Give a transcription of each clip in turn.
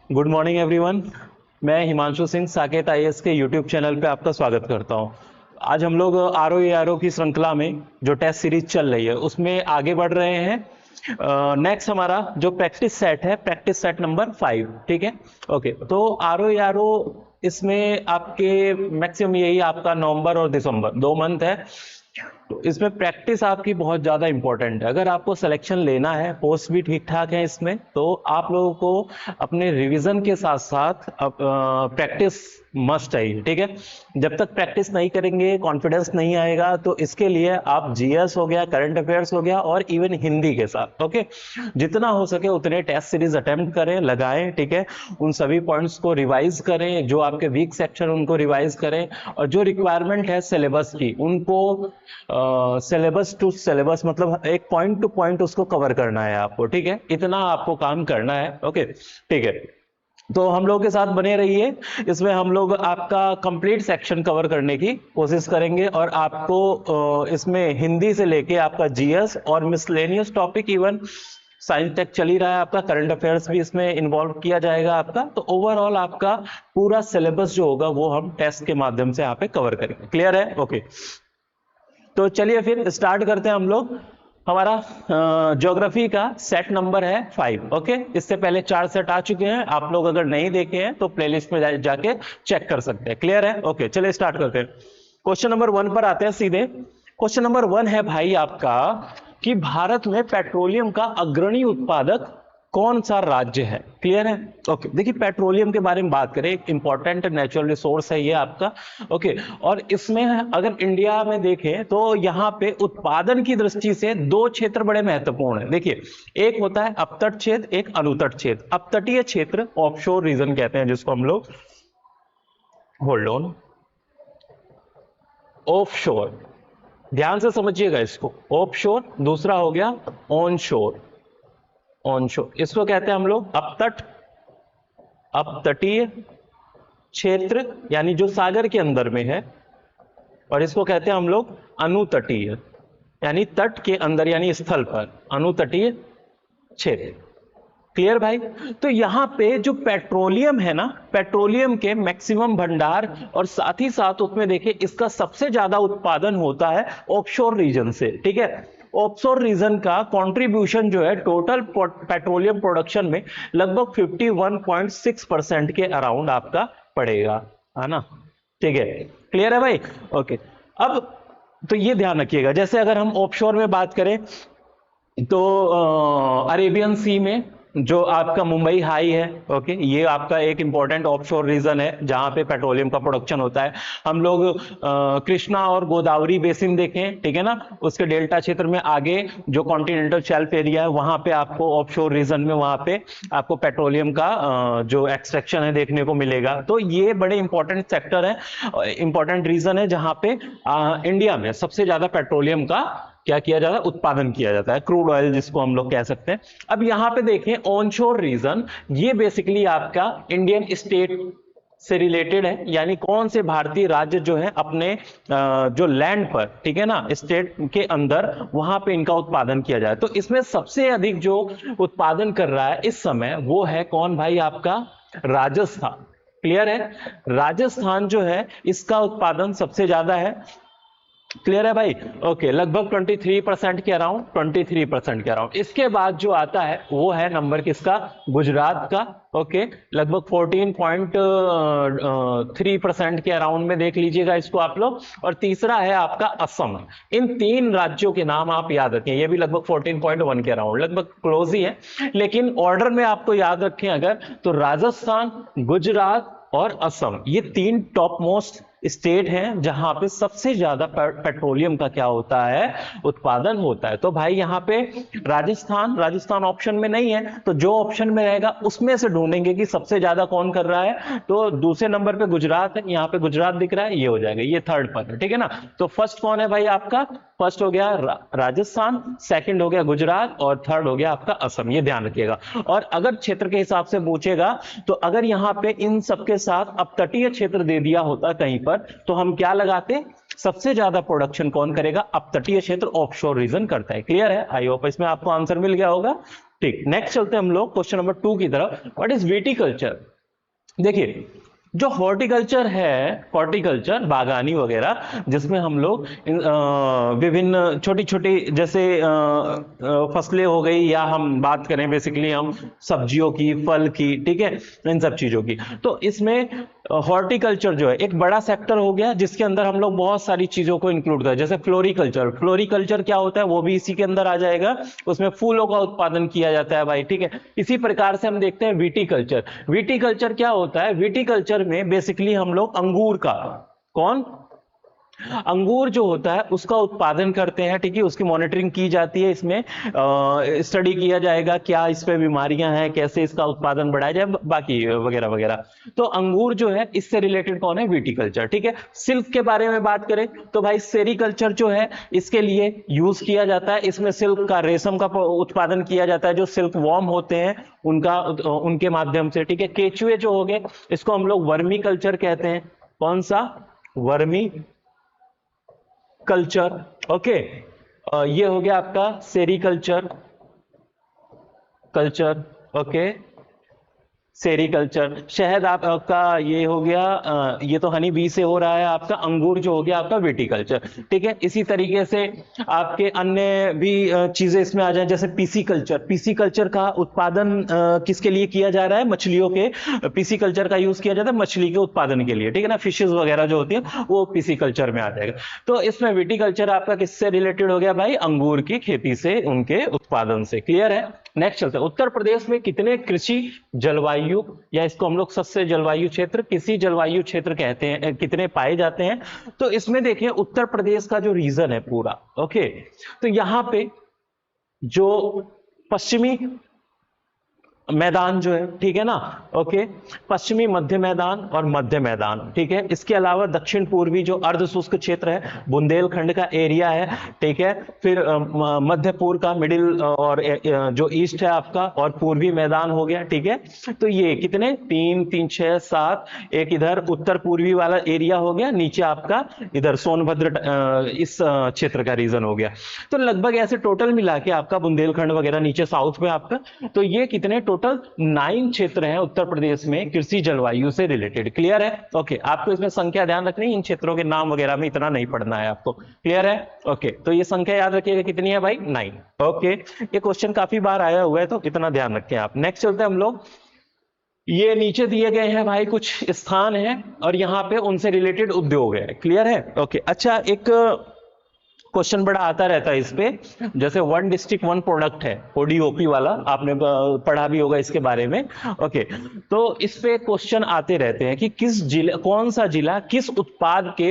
Good morning everyone. मैं Himanshu Singh Saket IAS के YouTube channel पे आपका स्वागत करता हूं। आज हम लोग आरओ की श्रृंखला में जो टेस्ट सीरीज चल रही है उसमें आगे बढ़ रहे हैं। नेक्स्ट हमारा जो प्रैक्टिस सेट है, प्रैक्टिस सेट नंबर 5, ठीक है। ओके, तो आरओ इसमें आपके मैक्सिमम यही आपका नवंबर और दिसंबर 2 मंथ है। तो इसमें प्रैक्टिस आपकी बहुत ज्यादा इंपॉर्टेंट है। अगर आपको सिलेक्शन लेना है, पोस्ट भी ठीक ठाक है इसमें, तो आप लोगों को अपने रिवीजन के साथ साथ प्रैक्टिस मस्ट है, ठीक है। जब तक प्रैक्टिस नहीं करेंगे, कॉन्फिडेंस नहीं आएगा, तो इसके लिए आप जीएस हो गया, करंट अफेयर्स हो गया और इवन हिंदी के साथ, ओके, जितना हो सके उतने टेस्ट सीरीज अटेम्प्ट करें, लगाएं, ठीक है। उन सभी पॉइंट्स को रिवाइज करें, जो आपके वीक सेक्शन उनको रिवाइज करें, और जो रिक्वायरमेंट है सिलेबस की उनको सिलेबस टू सिलेबस, मतलब एक पॉइंट टू पॉइंट उसको कवर करना है आपको, ठीक है। इतना आपको काम करना है, ओके, ठीक है। तो हम लोग के साथ बने रहिए। इसमें हम लोग आपका कंप्लीट सेक्शन कवर करने की कोशिश करेंगे और आपको इसमें हिंदी से लेके आपका जीएस और miscellaneous topic, even science tech चल ही रहा है आपका, करंट अफेयर्स भी इसमें इन्वॉल्व किया जाएगा आपका। तो ओवरऑल आपका पूरा सिलेबस जो होगा वो हम टेस्ट के माध्यम से यहाँ पे कवर करेंगे। क्लियर है? ओके, तो चलिए फिर स्टार्ट करते हैं हम लोग। हमारा ज्योग्राफी का सेट नंबर है 5, ओके। इससे पहले 4 सेट आ चुके हैं, आप लोग अगर नहीं देखे हैं तो प्लेलिस्ट में जाके चेक कर सकते हैं। क्लियर है? ओके, चलिए स्टार्ट करते हैं। क्वेश्चन नंबर 1 पर आते हैं सीधे। क्वेश्चन नंबर 1 है भाई आपका कि भारत में पेट्रोलियम का अग्रणी उत्पादक कौन सा राज्य है? क्लियर है? ओके, देखिए पेट्रोलियम के बारे में बात करें, एक इंपॉर्टेंट नेचुरल रिसोर्स है ये आपका, ओके। और इसमें अगर इंडिया में देखें तो यहाँ पे उत्पादन की दृष्टि से 2 क्षेत्र बड़े महत्वपूर्ण है। देखिए, एक होता है अपतट क्षेत्र, एक अनुतट क्षेत्र। अपतटीय क्षेत्र ऑफशोर रीजन कहते हैं जिसको हम लोग, होल्ड ऑन, ऑफशोर, ध्यान से समझिएगा इसको। ऑफशोर, दूसरा हो गया ऑनशोर। ऑनशोर इसको कहते हैं हम लोग अपतट, अपतटीय क्षेत्र यानी जो सागर के अंदर में है, और इसको कहते हैं हम लोग अनुतटीय यानी तट के अंदर यानी स्थल पर, अनुतटीय क्षेत्र। क्लियर भाई? तो यहां पे जो पेट्रोलियम है ना, पेट्रोलियम के मैक्सिमम भंडार और साथ ही साथ उसमें देखिए इसका सबसे ज्यादा उत्पादन होता है ऑफशोर रीजन से, ठीक है। ऑफशोर रीजन का कंट्रीब्यूशन जो है टोटल पेट्रोलियम प्रोडक्शन में लगभग 51.6% के अराउंड आपका पड़ेगा, है ना? ठीक है, क्लियर है भाई? ओके, अब तो ये ध्यान रखिएगा, जैसे अगर हम ऑफशोर में बात करें तो अरेबियन सी में जो आपका मुंबई हाई है, ओके, ये आपका एक इंपॉर्टेंट ऑफशोर रीजन है जहां पे पेट्रोलियम का प्रोडक्शन होता है। हम लोग कृष्णा और गोदावरी बेसिन देखें, ठीक है ना, उसके डेल्टा क्षेत्र में आगे जो कॉन्टिनेंटल शेल्फ एरिया है वहां पे आपको ऑफशोर रीजन में वहां पे आपको पेट्रोलियम का जो एक्सट्रैक्शन है देखने को मिलेगा। तो ये बड़े इंपॉर्टेंट सेक्टर है, इंपॉर्टेंट रीजन है जहां पे इंडिया में सबसे ज्यादा पेट्रोलियम का क्या किया जाता है, उत्पादन किया जाता है, क्रूड ऑयल जिसको हम लोग कह सकते हैं। अब यहां पे देखें ऑनशोर रीजन, ये बेसिकली आपका इंडियन स्टेट से रिलेटेड है, यानी कौन से भारतीय राज्य जो है अपने जो लैंड पर, ठीक है ना, स्टेट के अंदर वहां पे इनका उत्पादन किया जाए। तो इसमें सबसे अधिक जो उत्पादन कर रहा है इस समय वो है कौन भाई? आपका राजस्थान। क्लियर है? राजस्थान जो है इसका उत्पादन सबसे ज्यादा है। क्लियर है भाई? ओके, लगभग 23% के अराउंड, 23% के अराउंड। इसके बाद जो आता है वो है नंबर किसका? गुजरात का, ओके, लगभग 14.3% के अराउंड में देख लीजिएगा इसको आप लोग। और तीसरा है आपका असम। इन 3 राज्यों के नाम आप याद रखें, ये भी लगभग 14.1 के अराउंड, लगभग क्लोज ही है, लेकिन ऑर्डर में आपको याद रखें अगर तो राजस्थान, गुजरात और असम, ये 3 टॉप मोस्ट स्टेट हैं जहां पे सबसे ज्यादा पेट्रोलियम का क्या होता है, उत्पादन होता है। तो भाई यहां पे राजस्थान ऑप्शन में नहीं है, तो जो ऑप्शन में रहेगा उसमें से ढूंढेंगे कि सबसे ज्यादा कौन कर रहा है। तो दूसरे नंबर पे गुजरात है, यहां पे गुजरात दिख रहा है, ये हो जाएगा, ये थर्ड पर, ठीक है ना। तो फर्स्ट कौन है भाई आपका? फर्स्ट हो गया राजस्थान, सेकंड हो गया गुजरात और थर्ड हो गया आपका असम, ये ध्यान रखिएगा। और अगर क्षेत्र के हिसाब से पूछेगा तो अगर यहां पे इन सबके साथ अपतटीय क्षेत्र दे दिया होता कहीं पर पर तो हम क्या लगाते, सबसे ज्यादा प्रोडक्शन कौन करेगा, अपतटीय क्षेत्र ऑफशोर रीजन करता है। क्लियर है, आई होप इसमें आपको आंसर मिल गया होगा। ठीक, नेक्स्ट चलते हैं हम लोग क्वेश्चन नंबर 2 की तरफ। What is viticulture? देखिए, जो हॉर्टिकल्चर है, हॉर्टिकल्चर बागानी वगैरह, जिसमें हम लोग विभिन्न छोटी छोटी जैसे फसलें हो गई, या हम बात करें बेसिकली हम सब्जियों की, फल की, ठीक है, इन सब चीजों की, तो इसमें हॉर्टिकल्चर जो है एक बड़ा सेक्टर हो गया जिसके अंदर हम लोग बहुत सारी चीजों को इंक्लूड करें। जैसे फ्लोरिकल्चर, फ्लोरिकल्चर क्या होता है वो भी इसी के अंदर आ जाएगा, उसमें फूलों का उत्पादन किया जाता है भाई, ठीक है। इसी प्रकार से हम देखते हैं विटिकल्चर। विटिकल्चर क्या होता है, विटिकल्चर में बेसिकली हम लोग अंगूर का, कौन, अंगूर जो होता है उसका उत्पादन करते हैं, ठीक है, उसकी मॉनिटरिंग की जाती है, इसमें स्टडी किया जाएगा क्या इस पे बीमारियां हैं, कैसे इसका उत्पादन बढ़ाया जाए, बाकी वगैरह वगैरह। तो अंगूर जो है इससे रिलेटेड कौन है, विटिकल्चर, ठीक है। सिल्क के बारे में बात करें तो भाई सेरिकल्चर जो है इसके लिए यूज किया जाता है, इसमें सिल्क का, रेशम का उत्पादन किया जाता है, जो सिल्क वॉर्म होते हैं उनका, उनके माध्यम से, ठीक है। केचुए जो हो गए इसको हम लोग वर्मी कल्चर कहते हैं, कौन सा, वर्मी कल्चर, ओके। ये हो गया आपका सेरिकल्चर, कल्चर, ओके, सेरिकल्चर। शहद आपका ये हो गया, ये तो हनी बी से हो रहा है आपका, अंगूर जो हो गया आपका विटिकल्चर, ठीक है। इसी तरीके से आपके अन्य भी चीजें इसमें आ जाए, जैसे पीसी कल्चर। पीसी कल्चर का उत्पादन किसके लिए किया जा रहा है, मछलियों के, पीसी कल्चर का यूज किया जाता है मछली के उत्पादन के लिए, ठीक है ना, फिशेज वगैरह जो होती है वो पीसी कल्चर में आ जाएगा। तो इसमें विटिकल्चर आपका किससे रिलेटेड हो गया भाई, अंगूर की खेती से, उनके उत्पादन से। क्लियर है, नेक्स्ट चलते हैं। उत्तर प्रदेश में कितने कृषि जलवायु, या इसको हम लोग सस्य जलवायु क्षेत्र, किसी जलवायु क्षेत्र कहते हैं, कितने पाए जाते हैं? तो इसमें देखिए उत्तर प्रदेश का जो रीजन है पूरा, ओके, तो यहां पे जो पश्चिमी मैदान जो है, ठीक है ना, ओके, पश्चिमी मध्य मैदान और मध्य मैदान, ठीक है। इसके अलावा दक्षिण पूर्वी जो अर्ध शुष्क क्षेत्र है, बुंदेलखंड का एरिया है, ठीक है। फिर मध्य पूर्व का, मिडिल और जो ईस्ट है आपका, और पूर्वी मैदान हो गया, ठीक है। तो ये कितने, 3 3 6 7, एक इधर उत्तर पूर्वी वाला एरिया हो गया, नीचे आपका इधर सोनभद्र इस क्षेत्र का रीजन हो गया। तो लगभग ऐसे टोटल मिला के आपका बुंदेलखंड वगैरह नीचे साउथ में आपका, तो ये कितने, टोटल 9 क्षेत्र हैं उत्तर प्रदेश में कृषि जलवायु से रिलेटेड। क्लियर है, ओके। आपको इसमें संख्या ध्यान रखनी, इन क्षेत्रों के नाम वगैरह में इतना नहीं पढ़ना है आपको। क्लियर है, ओके। तो ये संख्या याद रखिएगा कितनी है भाई, 9, ओके। ये क्वेश्चन काफी बार आया हुआ है तो इतना ध्यान रखें आप। नेक्स्ट चलते हैं हम लोग। ये नीचे दिए गए हैं भाई कुछ स्थान है और यहाँ पे उनसे रिलेटेड उद्योग है। क्लियर है, ओके। अच्छा, एक क्वेश्चन बड़ा आता रहता है इस पे, जैसे 1 डिस्ट्रिक्ट 1 प्रोडक्ट है, ओडीओपी वाला, आपने पढ़ा भी होगा इसके बारे में, ओके। तो इस पे क्वेश्चन आते रहते हैं कि किस जिले, कौन सा जिला किस उत्पाद के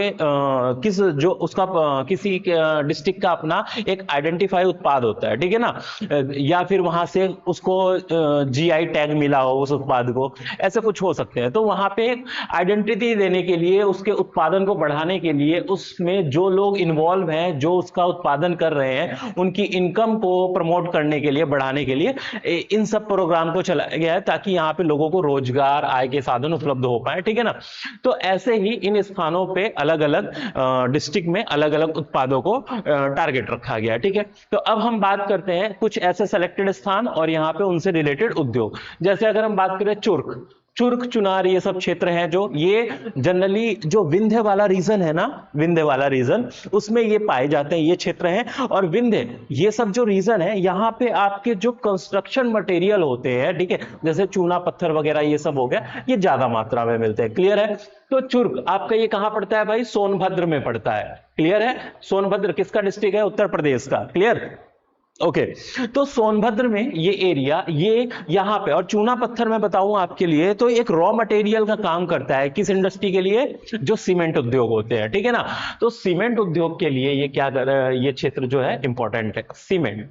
किस जो उसका किसी डिस्ट्रिक्ट का अपना एक आइडेंटिफाई उत्पाद होता है, ठीक है ना, या फिर वहां से उसको जीआई टैग मिला हो उस उत्पाद को, ऐसे कुछ हो सकते हैं। तो वहां पे आइडेंटिटी देने के लिए, उसके उत्पादन को बढ़ाने के लिए, उसमें जो लोग इन्वॉल्व हैं, जो उसका उत्पादन कर रहे हैं, उनकी इनकम को प्रमोट करने के लिए, बढ़ाने के लिए इन सब प्रोग्राम को चलाया गया है, ताकि यहाँ पे लोगों को रोजगार, आय के साधन उपलब्ध हो पाए, ठीक है ना। तो ऐसे ही इन स्थानों पे अलग अलग डिस्ट्रिक्ट में अलग अलग उत्पादों को टारगेट रखा गया, ठीक है। तो अब हम बात करते हैं कुछ ऐसे सेलेक्टेड स्थान और यहाँ पे उनसे रिलेटेड उद्योग। जैसे अगर हम बात करें चुर्क, चुर्क, चुनार, ये सब क्षेत्र हैं जो, ये जनरली जो विंध्य वाला रीजन है ना, विंध्य वाला रीजन, उसमें ये पाए जाते हैं, ये क्षेत्र हैं। और विंध्य, ये सब जो रीजन है, यहाँ पे आपके जो कंस्ट्रक्शन मटेरियल होते हैं, ठीक है, जैसे चूना पत्थर वगैरह ये सब हो गया, ये ज्यादा मात्रा में मिलते हैं। क्लियर है। तो चुर्क आपका ये कहां पड़ता है भाई, सोनभद्र में पड़ता है। क्लियर है, सोनभद्र किसका डिस्ट्रिक्ट है, उत्तर प्रदेश का। Clear, okay. तो सोनभद्र में ये एरिया, ये यहाँ पे, और चूना पत्थर मैं बताऊं आपके लिए, तो एक रॉ मटेरियल का काम करता है किस इंडस्ट्री के लिए, जो सीमेंट उद्योग होते हैं, ठीक है ना। तो सीमेंट उद्योग के लिए ये क्या कर, ये क्षेत्र जो है इंपॉर्टेंट है, सीमेंट,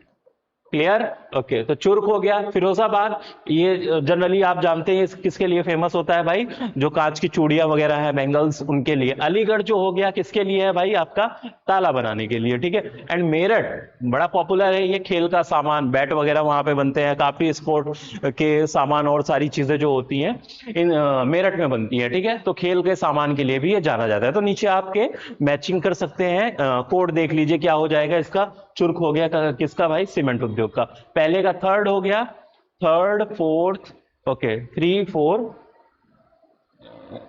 क्लियर? ओके, तो चुर्क हो गया। फिरोजाबाद, ये जनरली आप जानते हैं किसके लिए फेमस होता है भाई? जो कांच की चूड़ियां वगैरह है, बैंगल्स, उनके लिए। अलीगढ़ जो हो गया किसके लिए है भाई? आपका ताला बनाने के लिए, ठीक है। एंड मेरठ बड़ा पॉपुलर है, ये खेल का सामान, बैट वगैरह वहां पे बनते हैं, काफी स्पोर्ट के सामान और सारी चीजें जो होती हैं इन मेरठ में बनती है, ठीक है। तो खेल के सामान के लिए भी ये जाना जाता है। तो नीचे आपके मैचिंग कर सकते हैं, कोड देख लीजिए क्या हो जाएगा इसका। चुर्क हो गया किसका भाई? सीमेंट उद्योग का। पहले का थर्ड हो गया, third, fourth, okay, 3, 4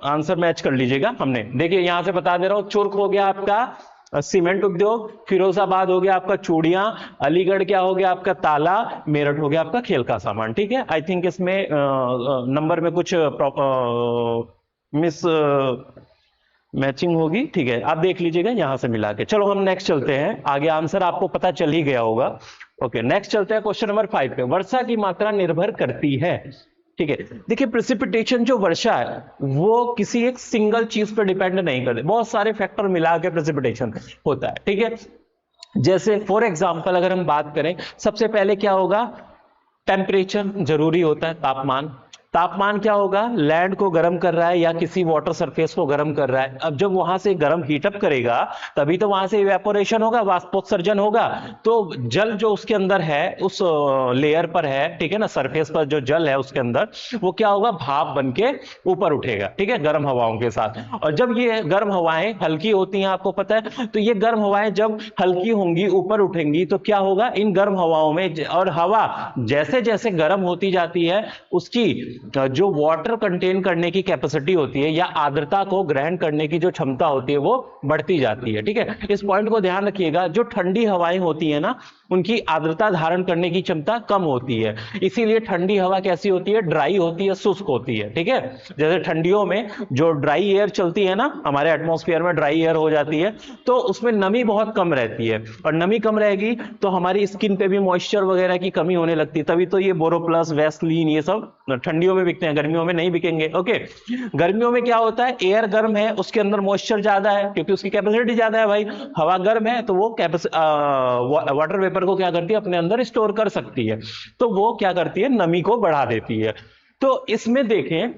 answer match कर लीजिएगा। हमने देखिए यहां से बता दे रहा हूं, चुर्क हो गया आपका सीमेंट उद्योग, फिरोजाबाद हो गया आपका चूड़ियां, अलीगढ़ क्या हो गया आपका? ताला, मेरठ हो गया आपका खेल का सामान, ठीक है। आई थिंक इसमें नंबर में कुछ मिस मैचिंग होगी, ठीक है। आप देख लीजिएगा यहां से मिला के। चलो हम नेक्स्ट चलते हैं आगे, आंसर आपको पता चल ही गया होगा। ओके, नेक्स्ट चलते हैं क्वेश्चन नंबर 5 पे। वर्षा की मात्रा निर्भर करती है, ठीक है। देखिए प्रेसिपिटेशन जो वर्षा है वो किसी एक सिंगल चीज पर डिपेंड नहीं करते, बहुत सारे फैक्टर मिला के प्रेसिपिटेशन होता है, ठीक है। जैसे फॉर एग्जांपल अगर हम बात करें, सबसे पहले क्या होगा? टेम्परेचर जरूरी होता है, तापमान। तापमान क्या होगा? लैंड को गर्म कर रहा है या किसी वाटर सरफेस को गर्म कर रहा है। अब जब वहां से गर्म हीटअप करेगा तभी तो वहां से इवेपोरेशन होगा, वाष्पोत्सर्जन होगा। तो जल जो उसके अंदर है, उस लेयर पर है, ठीक है ना, सरफेस पर जो जल है उसके अंदर, वो क्या होगा? भाप बन के ऊपर उठेगा, ठीक है, गर्म हवाओं के साथ। और जब ये गर्म हवाएं हल्की होती हैं, आपको पता है, तो ये गर्म हवाएं जब हल्की होंगी, ऊपर उठेंगी, तो क्या होगा? इन गर्म हवाओं में, और हवा जैसे जैसे गर्म होती जाती है उसकी जो वाटर कंटेन करने की कैपेसिटी होती है या आर्द्रता को ग्रहण करने की जो क्षमता होती है वो बढ़ती जाती है, ठीक है। इस पॉइंट को ध्यान रखिएगा। जो ठंडी हवाएं होती है ना, उनकी आर्द्रता धारण करने की क्षमता कम होती है, इसीलिए ठंडी हवा कैसी होती है? ड्राई होती है, शुष्क होती है, ठीक है। जैसे ठंडियों में जो ड्राई एयर चलती है ना, हमारे एटमॉस्फेयर में ड्राई एयर हो जाती है, तो उसमें नमी बहुत कम रहती है, और नमी कम रहेगी तो हमारी स्किन पे भी मॉइस्चर वगैरह की कमी होने लगती है। तभी तो ये बोरोप्लस, वैसलीन, ये सब ठंडियों में बिकते हैं, गर्मियों में नहीं बिकेंगे, ओके। गर्मियों में क्या होता है? एयर गर्म है, उसके अंदर मॉइस्चर ज्यादा है क्योंकि उसकी कैपेसिटी ज्यादा है भाई। हवा गर्म है तो वो वाटर वेपर को क्या करती है? अपने अंदर स्टोर कर सकती है, तो वो क्या करती है? नमी को बढ़ा देती है। तो इसमें देखें,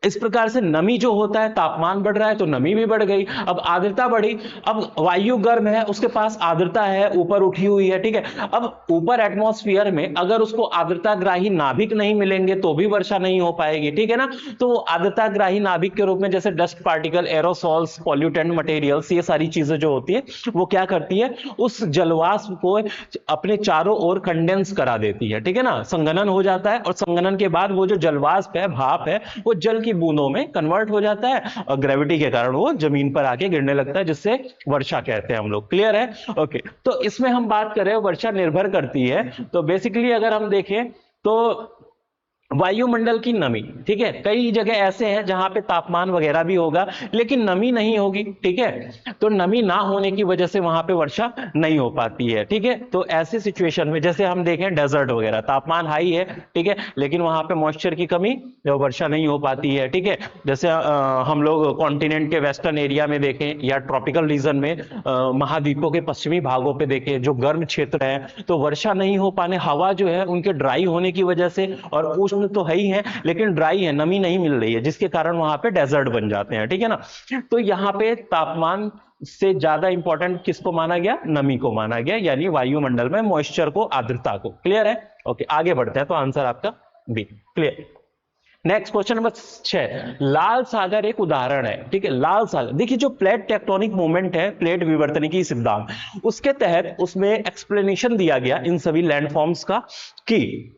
इस प्रकार से नमी जो होता है, तापमान बढ़ रहा है तो नमी भी बढ़ गई। अब आर्द्रता बढ़ी, अब वायु गर्म है, उसके पास आर्द्रता है, ऊपर उठी हुई है, ठीक है। अब ऊपर एटमॉस्फेयर में अगर उसको आर्द्रता ग्राही नाभिक नहीं मिलेंगे तो भी वर्षा नहीं हो पाएगी, ठीक है ना। तो वो आर्द्रता ग्राही नाभिक के रूप में जैसे dust particle, aerosols, pollutant materials, ये सारी चीजें जो होती है वो क्या करती है? उस जलवाष्प को अपने चारों ओर कंडेंस करा देती है, ठीक है ना। संघनन हो जाता है, और संघनन के बाद वो जो जलवाष्प है, भाप है, वो जल की बूंदों में कन्वर्ट हो जाता है, और ग्रेविटी के कारण वो जमीन पर आके गिरने लगता है, जिससे वर्षा कहते हैं हम लोग। क्लियर है? ओके। तो इसमें हम बात करें वर्षा निर्भर करती है, तो बेसिकली अगर हम देखें तो वायुमंडल की नमी, ठीक है। कई जगह ऐसे हैं जहां पे तापमान वगैरह भी होगा लेकिन नमी नहीं होगी, ठीक है। तो नमी ना होने की वजह से वहां पे वर्षा नहीं हो पाती है, ठीक है। तो ऐसे सिचुएशन में जैसे हम देखें डेजर्ट वगैरह, तापमान हाई है, ठीक है, लेकिन वहां पे मॉइस्चर की कमी, जो वर्षा नहीं हो पाती है, ठीक है। जैसे हम लोग कॉन्टिनेंट के वेस्टर्न एरिया में देखें या ट्रॉपिकल रीजन में, महाद्वीपों के पश्चिमी भागों पे देखें, जो गर्म क्षेत्र है, तो वर्षा नहीं हो पाने, हवा जो है उनके ड्राई होने की वजह से, और उष्ण तो है ही है लेकिन ड्राई है, नमी नहीं मिल रही है, जिसके कारण वहां पे डेजर्ट बन जाते हैं, ठीक है ना। तो यहां पे तापमान से ज्यादा इंपॉर्टेंट किसको माना गया? नमी को माना गया, यानी वायुमंडल में मॉइस्चर को, आर्द्रता को। क्लियर है? ओके, आगे बढ़ते हैं। तो आंसर आपका B. Clear. Next question number 6, लाल सागर एक उदाहरण है, ठीक है। लाल सागर, देखिए जो प्लेट टेक्टोनिक मूवमेंट है, प्लेट विवर्तनिकी सिद्धांत, उसके तहत उसमें एक्सप्लेनेशन दिया गया इन सभी लैंडफॉर्म्स का कि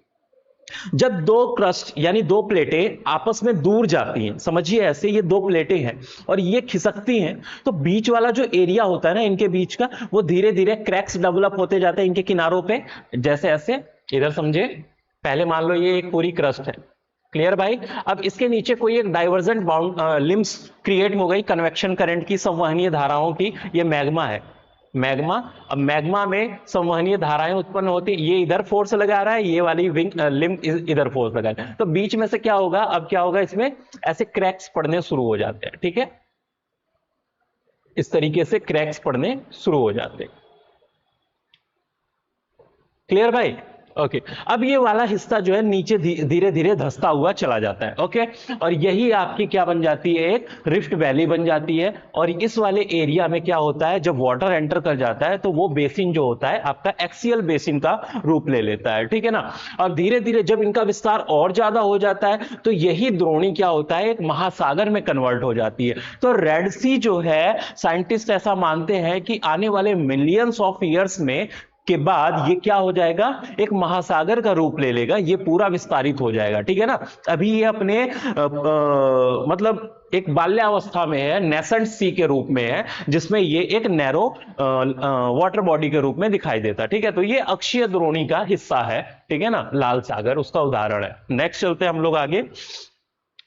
जब दो क्रस्ट यानी दो प्लेटें आपस में दूर जाती हैं, समझिए ऐसे ये दो प्लेटें हैं और ये खिसकती हैं, तो बीच वाला जो एरिया होता है ना इनके बीच का, वो धीरे धीरे क्रैक्स डेवलप होते जाते हैं इनके किनारों पे, जैसे ऐसे। इधर समझे, पहले मान लो ये एक पूरी क्रस्ट है, क्लियर भाई। अब इसके नीचे कोई एक डाइवर्जेंट बाउंड लिम्स क्रिएट हो गई कन्वेक्शन करंट की, संवहनीय धाराओं की, ये मैग्मा है, मैग्मा। अब मैग्मा में संवहनीय धाराएं उत्पन्न होती, ये इधर फोर्स लगा रहा है, ये वाली विंग लिम इधर फोर्स लगा रहा है, तो बीच में से क्या होगा? अब क्या होगा? इसमें ऐसे क्रैक्स पड़ने शुरू हो जाते हैं, ठीक है, इस तरीके से क्रैक्स पड़ने शुरू हो जाते हैं। क्लियर भाई? ओके अब ये वाला हिस्सा जो है नीचे धीरे धीरे धंसता हुआ चला जाता है। ओके और यही आपकी क्या बन जाती है, एक रिफ्ट वैली बन जाती है। और इस वाले एरिया में क्या होता है, जब वाटर एंटर कर जाता है तो वो बेसिन जो होता है आपका एक्सियल बेसिन का रूप ले लेता है, ठीक है ना। और धीरे धीरे जब इनका विस्तार और ज्यादा हो जाता है तो यही द्रोणी क्या होता है, एक महासागर में कन्वर्ट हो जाती है। तो रेड सी जो है, साइंटिस्ट ऐसा मानते हैं कि आने वाले मिलियंस ऑफ ईयर्स में के बाद ये क्या हो जाएगा, एक महासागर का रूप ले लेगा, ये पूरा विस्तारित हो जाएगा, ठीक है ना। अभी ये अपने मतलब एक बाल्यावस्था में है, नेसेंट सी के रूप में है, जिसमें ये एक नैरो वाटर बॉडी के रूप में दिखाई देता है, ठीक है। तो ये अक्षीय द्रोणी का हिस्सा है, ठीक है ना, लाल सागर उसका उदाहरण है। नेक्स्ट चलते हैं हम लोग आगे।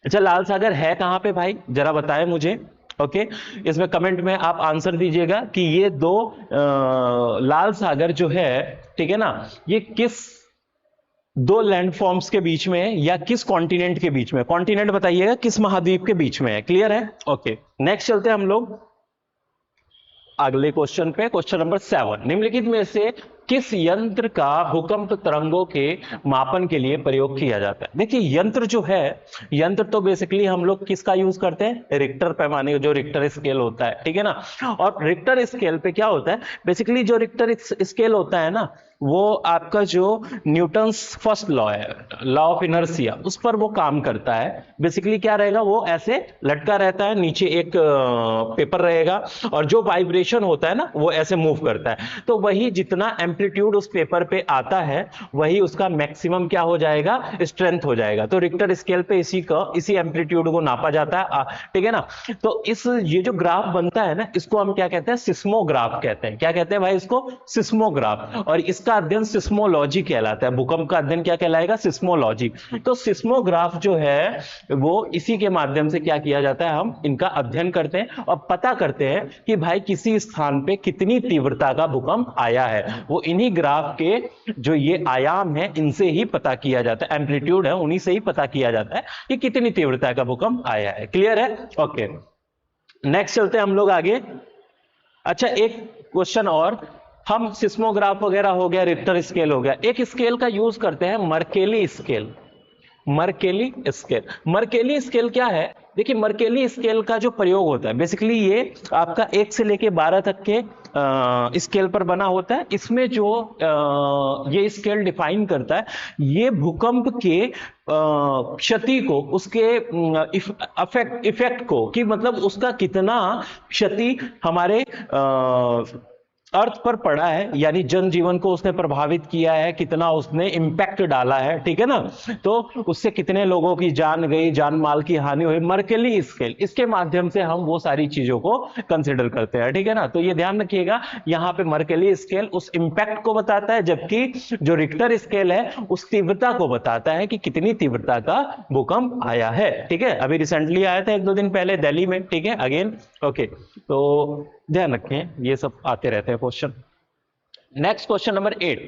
अच्छा लाल सागर है कहां पे भाई, जरा बताएं मुझे। ओके इसमें कमेंट में आप आंसर दीजिएगा कि ये दो लाल सागर जो है, ठीक है ना, ये किस दो लैंडफॉर्म्स के बीच में है या किस कॉन्टिनेंट के बीच में। कॉन्टिनेंट बताइएगा, किस महाद्वीप के बीच में है। क्लियर है। ओके नेक्स्ट चलते हैं हम लोग अगले क्वेश्चन पे। क्वेश्चन नंबर 7, निम्नलिखित में से किस यंत्र का भूकंप तरंगों के मापन के लिए प्रयोग किया जाता है। देखिए यंत्र जो है, यंत्र तो बेसिकली हम लोग किसका यूज करते हैं, रिक्टर पैमाने, जो रिक्टर स्केल होता है, ठीक है ना। और रिक्टर स्केल पे क्या होता है, बेसिकली जो रिक्टर स्केल होता है ना, वो आपका जो न्यूटन्स फर्स्ट लॉ है, लॉ ऑफ इनर्शिया, उस पर वो काम करता है। बेसिकली क्या रहेगा, वो ऐसे लटका रहता है, नीचे एक पेपर रहेगा और जो वाइब्रेशन होता है ना वो ऐसे मूव करता है। तो वही जितना एम्पलीट्यूड उस पेपर पे आता है वही उसका मैक्सिमम क्या हो जाएगा, स्ट्रेंथ हो जाएगा। तो रिक्टर स्केल पे इसी एम्पलीट्यूड को नापा जाता है, ठीक है ना। तो ये जो ग्राफ बनता है ना, इसको हम क्या कहते हैं, सिस्मोग्राफ कहते हैं। क्या कहते हैं भाई इसको, सिस्मोग्राफ। और इसका अध्ययन सिस्मोलॉजी कहलाता है। भूकंप का अध्ययन क्या कहलाएगा, सिस्मोलॉजी। तो सिस्मोग्राफ जो है वो इसी के माध्यम से क्या किया जाता है, हम इनका अध्ययन करते हैं और पता करते हैं कि भाई किसी स्थान पे कितनी तीव्रता का भूकंप आया है। वो इन्हीं ग्राफ के जो ये आयाम है इनसे ही पता किया जाता है, एम्पलीट्यूड है उन्हीं से ही पता किया जाता है कि कितनी तीव्रता का भूकंप आया है। क्लियर है। ओके नेक्स्ट चलते हैं हम लोग आगे। अच्छा एक क्वेश्चन और, हम सिस्मोग्राफ वगैरह हो गया, रिक्टर स्केल हो गया, एक स्केल का यूज करते हैं Mercalli scale. Mercalli scale, Mercalli scale क्या है, देखिए मर्केली स्केल का जो प्रयोग होता है बेसिकली ये आपका 1 से लेके 12 तक के स्केल पर बना होता है। इसमें जो ये स्केल डिफाइन करता है ये भूकंप के क्षति को, उसके इफेक्ट को, कि मतलब उसका कितना क्षति हमारे अर्थ पर पड़ा है, यानी जनजीवन को उसने प्रभावित किया है, कितना उसने इंपैक्ट डाला है, ठीक है ना। तो उससे कितने लोगों की जान गई, जान माल की हानि हुई, मर्केली स्केल, इसके माध्यम से हम वो सारी चीजों को कंसिडर करते हैं, ठीक है ना। तो ये ध्यान रखिएगा, यहाँ पे मर्केली स्केल उस इंपैक्ट को बताता है, जबकि जो रिक्टर स्केल है उस तीव्रता को बताता है कि कितनी तीव्रता का भूकंप आया है, ठीक है। अभी रिसेंटली आया था 1-2 दिन पहले दिल्ली में, ठीक है। अगेन ओके तो ध्यान रखें, ये सब आते रहते हैं क्वेश्चन। नेक्स्ट क्वेश्चन नंबर 8,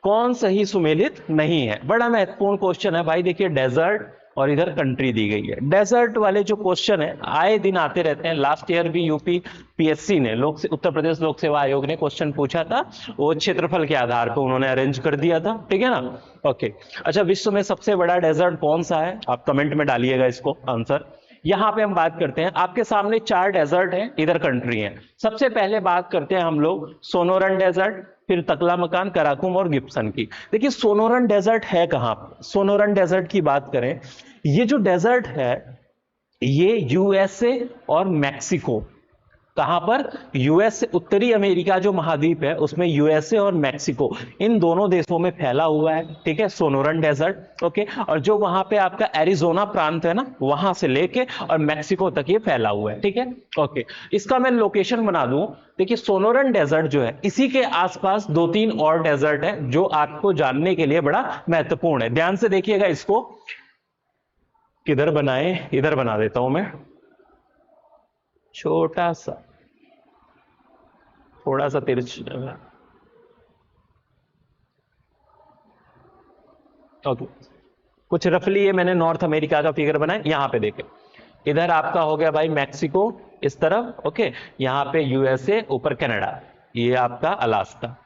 कौन सही सुमेलित नहीं है। बड़ा महत्वपूर्ण क्वेश्चन है भाई। देखिए डेजर्ट और इधर कंट्री दी गई है। डेजर्ट वाले जो क्वेश्चन है आए दिन आते रहते हैं। लास्ट ईयर भी यूपी पीएससी ने, उत्तर प्रदेश लोक सेवा आयोग ने क्वेश्चन पूछा था, वो क्षेत्रफल के आधार पर उन्होंने अरेंज कर दिया था, ठीक है ना। ओके अच्छा, विश्व में सबसे बड़ा डेजर्ट कौन सा है, आप कमेंट में डालिएगा इसको आंसर। यहां पे हम बात करते हैं, आपके सामने 4 डेजर्ट हैं, इधर कंट्री है। सबसे पहले बात करते हैं हम लोग सोनोरन डेजर्ट, फिर तकलामकान, कराकुम और गिब्सन की। देखिए सोनोरन डेजर्ट है कहां, सोनोरन डेजर्ट की बात करें, ये जो डेजर्ट है ये यूएसए और मैक्सिको, कहां पर, यूएसए, उत्तरी अमेरिका जो महाद्वीप है उसमें यूएसए और मैक्सिको, इन दोनों देशों में फैला हुआ है, ठीक है, सोनोरन डेजर्ट। ओके और जो वहां पे आपका एरिजोना प्रांत है ना, वहां से लेके और मैक्सिको तक ये फैला हुआ है, ठीक है। ओके इसका मैं लोकेशन बना दूं, देखिए सोनोरन डेजर्ट जो है इसी के आसपास 2-3 और डेजर्ट है जो आपको जानने के लिए बड़ा महत्वपूर्ण है। ध्यान से देखिएगा इसको, किधर बनाए, इधर बना देता हूं मैं, छोटा सा, थोड़ा सा तिरछ। ओके कुछ रफली ये मैंने नॉर्थ अमेरिका का फिगर बनाया, यहां पे देखें, इधर आपका हो गया भाई मैक्सिको इस तरफ, ओके, यहां पे यूएसए, ऊपर कनाडा, ये आपका अलास्का।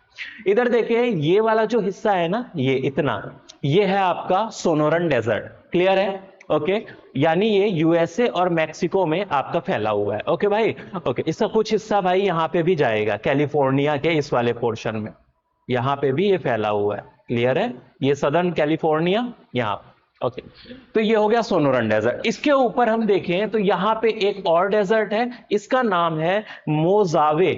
इधर देखिए ये वाला जो हिस्सा है ना, ये इतना, ये है आपका सोनोरन डेजर्ट। क्लियर है? ओके, यानी ये यूएसए और मैक्सिको में आपका फैला हुआ है। ओके भाई, ओके, इसका कुछ हिस्सा भाई यहाँ पे भी जाएगा, कैलिफोर्निया के इस वाले पोर्शन में, यहाँ पे भी ये फैला हुआ है। क्लियर है? ये सदर्न कैलिफोर्निया यहाँ। ओके, तो ये हो गया सोनोरन डेजर्ट। इसके ऊपर हम देखें तो यहाँ पे एक और डेजर्ट है, इसका नाम है मोजावे।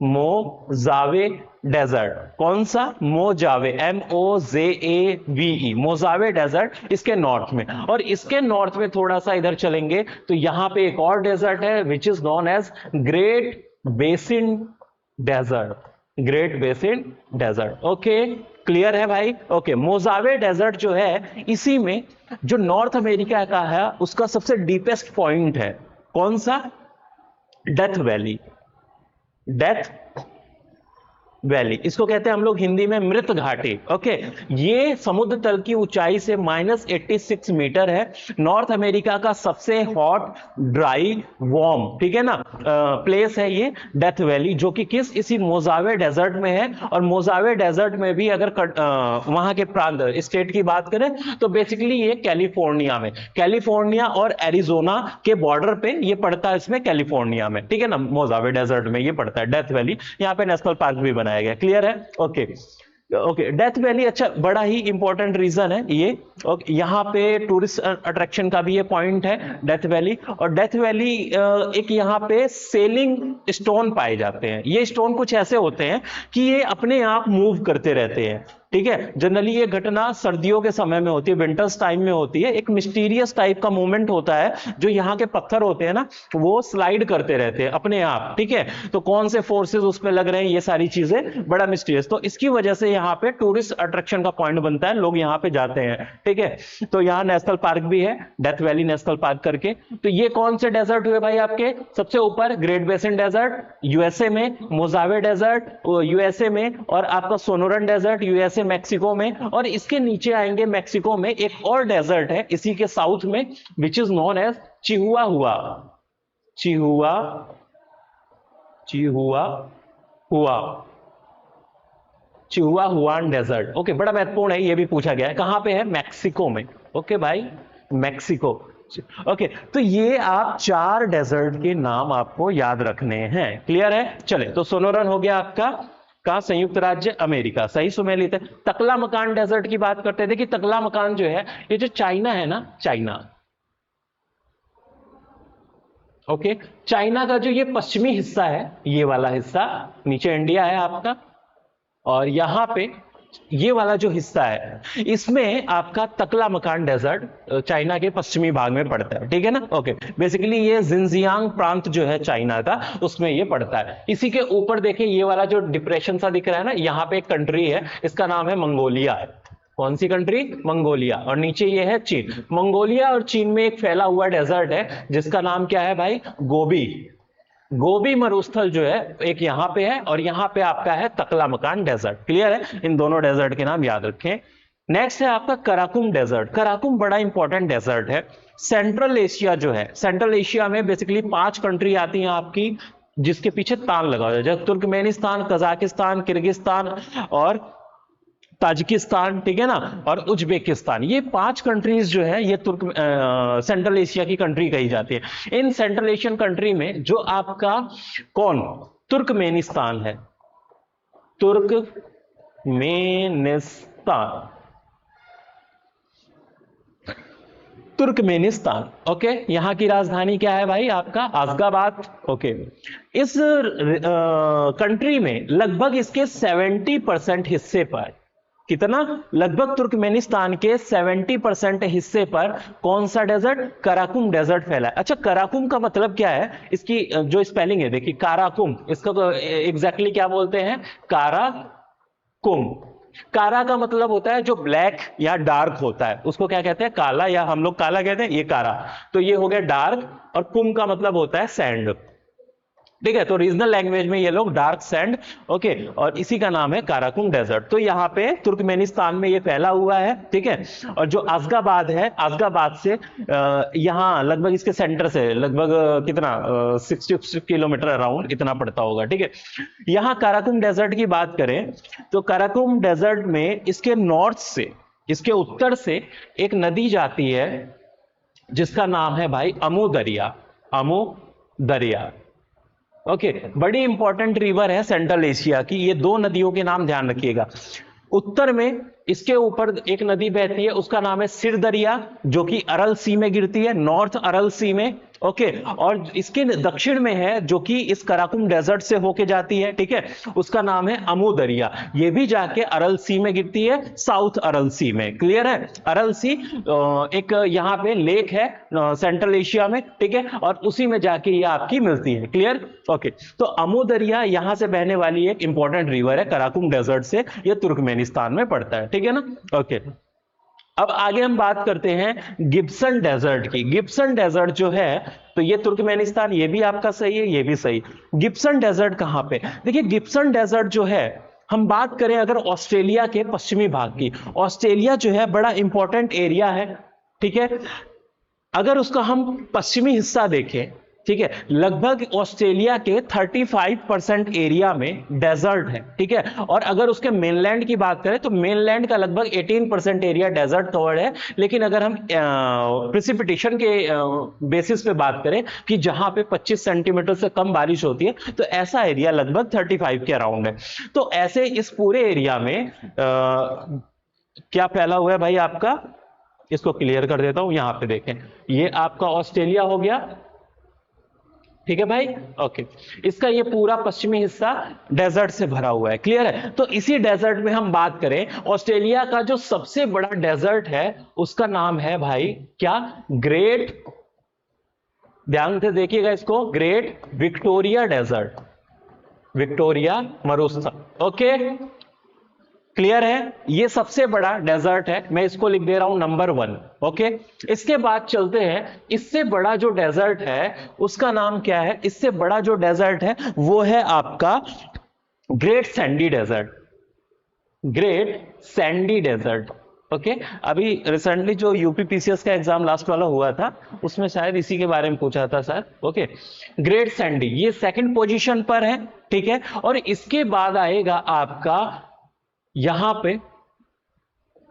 मोजावे डेजर्ट। कौन सा? मोजावे, MOZAVE, मोजावे डेजर्ट, इसके नॉर्थ में। और इसके नॉर्थ में थोड़ा सा इधर चलेंगे तो यहाँ पे एक और डेजर्ट है which is known as great basin desert. Great basin desert. Okay, clear है भाई? ओके, मोजावे डेजर्ट जो है इसी में जो नॉर्थ अमेरिका का है उसका सबसे डीपेस्ट पॉइंट है। कौन सा? Death valley. डेथ वैली, इसको कहते हैं हम लोग हिंदी में मृत घाटी। ओके, ये समुद्र तल की ऊंचाई से -86 मीटर है। नॉर्थ अमेरिका का सबसे हॉट, ड्राई, वार्म, ठीक है ना, प्लेस है ये डेथ वैली, जो कि किस, इसी मोजावे डेजर्ट में है। और मोजावे डेजर्ट में भी अगर वहां के प्रांत, स्टेट की बात करें तो बेसिकली ये कैलिफोर्निया में, कैलिफोर्निया और एरिजोना के बॉर्डर पे ये पड़ता है, इसमें कैलिफोर्निया में, ठीक है ना, मोजावे डेजर्ट में ये पड़ता है डेथ वैली। यहाँ पे नेशनल पार्क भी बनाया गया। क्लियर है? ओके, ओके, डेथ वैली, अच्छा, बड़ा ही इंपॉर्टेंट रीजन है ये। ओके, यहाँ पे टूरिस्ट अट्रैक्शन का भी ये पॉइंट है डेथ वैली। और डेथ वैली एक यहाँ पे सेलिंग स्टोन पाए जाते हैं। ये स्टोन कुछ ऐसे होते हैं कि ये अपने आप मूव करते रहते हैं, ठीक है। जनरली ये घटना सर्दियों के समय में होती है, विंटर्स टाइम में होती है। एक मिस्टीरियस टाइप का मूवमेंट होता है, जो यहाँ के पत्थर होते हैं ना वो स्लाइड करते रहते हैं अपने आप, ठीक है। तो कौन से फोर्सेस उसमें लग रहे हैं, ये सारी चीजें बड़ा मिस्टीरियस, तो इसकी वजह से यहाँ पे टूरिस्ट अट्रैक्शन का पॉइंट बनता है, लोग यहाँ पे जाते हैं, ठीक है। तो यहाँ नेशनल पार्क भी है, डेथ वैली नेशनल पार्क करके। तो ये कौन से डेजर्ट हुए भाई आपके? सबसे ऊपर ग्रेट बेसिन डेजर्ट यूएसए में, मोजावे डेजर्ट यूएसए में, और आपका सोनोरन डेजर्ट यूएसए मैक्सिको में। और इसके नीचे आएंगे मैक्सिको में एक और डेजर्ट है इसी के साउथ में, which is known as Chihuahua. चिहुआ चिहुआ हुआ चिहुआहुआन डेजर्ट। ओके, बड़ा महत्वपूर्ण है, ये भी पूछा गया है। कहां पे है? मैक्सिको में। ओके भाई, मैक्सिको। ओके, तो ये आप 4 डेजर्ट के नाम आपको याद रखने हैं। क्लियर है? चले, तो सोनोरन हो गया आपका का संयुक्त राज्य अमेरिका, सही सुमेलित है। तकला मकान डेजर्ट की बात करते हैं। देखिए तकला मकान जो है, ये जो चाइना है ना, चाइना, ओके, चाइना का जो ये पश्चिमी हिस्सा है, ये वाला हिस्सा, नीचे इंडिया है आपका, और यहां पे ये वाला जो हिस्सा है, इसमें आपका तकला मकान डेजर्ट चाइना के पश्चिमी भाग में पड़ता है, ठीक है ना। ओके, बेसिकली ये जिनजियांग प्रांत जो है चाइना का, उसमें ये पड़ता है। इसी के ऊपर देखिए ये वाला जो डिप्रेशन सा दिख रहा है ना, यहाँ पे एक कंट्री है, इसका नाम है मंगोलिया है। कौन सी कंट्री? मंगोलिया। और नीचे ये है चीन। मंगोलिया और चीन में एक फैला हुआ डेजर्ट है जिसका नाम क्या है भाई? गोबी। गोबी मरुस्थल जो है एक यहां पे है, और यहां पे आपका है तकला मकान डेजर्ट। क्लियर है? इन दोनों डेजर्ट के नाम याद रखें। नेक्स्ट है आपका कराकुम डेजर्ट। कराकुम बड़ा इंपॉर्टेंट डेजर्ट है। सेंट्रल एशिया जो है, सेंट्रल एशिया में बेसिकली 5 कंट्री आती हैं आपकी, जिसके पीछे तान लगा हुआ है, जैसे तुर्कमेनिस्तान, कजाकिस्तान, किर्गिस्तान और ताजिकिस्तान, ठीक है ना, और उज्बेकिस्तान। ये 5 कंट्रीज जो है ये सेंट्रल एशिया की कंट्री कही जाती है। इन सेंट्रल एशियन कंट्री में जो आपका कौन? तुर्कमेनिस्तान है। Turkmenistan, Turkmenistan. ओके, यहां की राजधानी क्या है भाई? आपका अशगाबाद। ओके, इस कंट्री में लगभग इसके 70% हिस्से पर, कितना? लगभग तुर्कमेनिस्तान के 70% हिस्से पर कौन सा डेजर्ट? कराकुम डेजर्ट फैला है। अच्छा, कराकुम का मतलब क्या है? इसकी जो स्पेलिंग है देखिए, काराकुम, इसका तो एग्जैक्टली क्या बोलते हैं? काराकुम। कारा का मतलब होता है जो ब्लैक या डार्क होता है, उसको क्या कहते हैं? काला, या हम लोग काला कहते हैं, ये कारा। तो ये हो गया डार्क, और कुम का मतलब होता है सैंड। ठीक है। तो रीजनल लैंग्वेज में ये लोग डार्क सैंड, ओके, और इसी का नाम है काराकुम डेजर्ट। तो यहाँ पे तुर्कमेनिस्तान में ये फैला हुआ है, ठीक है। और जो अज़गाबाद है, अज़गाबाद से यहाँ लगभग इसके सेंटर से लगभग कितना 60 किलोमीटर अराउंड इतना पड़ता होगा, ठीक है। यहाँ काराकुम डेजर्ट की बात करें तो काराकुम डेजर्ट में इसके नॉर्थ से, इसके उत्तर से एक नदी जाती है जिसका नाम है भाई अमू दरिया, अमू दरिया, ओके। बड़ी इंपॉर्टेंट रिवर है सेंट्रल एशिया की। ये दो नदियों के नाम ध्यान रखिएगा। उत्तर में इसके ऊपर एक नदी बहती है, उसका नाम है सिर दरिया, जो कि अरल सी में गिरती है, नॉर्थ अरल सी में, ओके। और इसके दक्षिण में है जो कि इस कराकुम डेजर्ट से होके जाती है, ठीक है, उसका नाम है अमू दरिया। ये भी जाके अरल सी में गिरती है, साउथ अरल सी में। क्लियर है? अरल सी एक यहाँ पे लेक है सेंट्रल एशिया में, ठीक है, और उसी में जाके ये आपकी मिलती है। क्लियर? ओके। तो अमू दरिया यहां से बहने वाली एक इंपॉर्टेंट रिवर है कराकुम डेजर्ट से, ये तुर्कमेनिस्तान में पड़ता है, ठीक है ना? ओके। अब आगे हम बात करते हैं गिब्सन डेजर्ट की। गिब्सन डेजर्ट जो है, तो ये तुर्कमेनिस्तान, ये भी आपका सही है, ये भी सही। गिब्सन डेजर्ट कहां पे? देखिए गिब्सन डेजर्ट जो है, हम बात करें अगर ऑस्ट्रेलिया के पश्चिमी भाग की, ऑस्ट्रेलिया जो है बड़ा इंपॉर्टेंट एरिया है, ठीक है। अगर उसका हम पश्चिमी हिस्सा देखें, ठीक है, लगभग ऑस्ट्रेलिया के 35% एरिया में डेजर्ट है, ठीक है। और अगर उसके मेनलैंड की बात करें तो मेनलैंड का लगभग 18% एरिया डेजर्ट कवर्ड है। लेकिन अगर हम प्रेसिपिटेशन के बेसिस पे बात करें कि जहां पे 25 सेंटीमीटर से कम बारिश होती है, तो ऐसा एरिया लगभग 35 के अराउंड है। तो ऐसे इस पूरे एरिया में क्या फैला हुआ है भाई आपका, इसको क्लियर कर देता हूं। यहां पे देखें, ये आपका ऑस्ट्रेलिया हो गया, ठीक है भाई, ओके। इसका ये पूरा पश्चिमी हिस्सा डेजर्ट से भरा हुआ है। क्लियर है? तो इसी डेजर्ट में हम बात करें, ऑस्ट्रेलिया का जो सबसे बड़ा डेजर्ट है उसका नाम है भाई क्या? ग्रेट, ध्यान से देखिएगा इसको, ग्रेट विक्टोरिया डेजर्ट, विक्टोरिया मरुस्थल, ओके। क्लियर है? ये सबसे बड़ा डेजर्ट है, मैं इसको लिख दे रहा हूं नंबर 1, ओके। इसके बाद चलते हैं, इससे बड़ा जो डेजर्ट है उसका नाम क्या है? इससे बड़ा जो डेजर्ट है वो है आपका great sandy desert, great sandy desert, okay. अभी रिसेंटली जो यूपीपीसीएस का एग्जाम लास्ट वाला हुआ था, उसमें शायद इसी के बारे में पूछा था सर, ओके। ग्रेट सैंडी ये सेकंड पोजीशन पर है, ठीक है। और इसके बाद आएगा आपका, यहां पे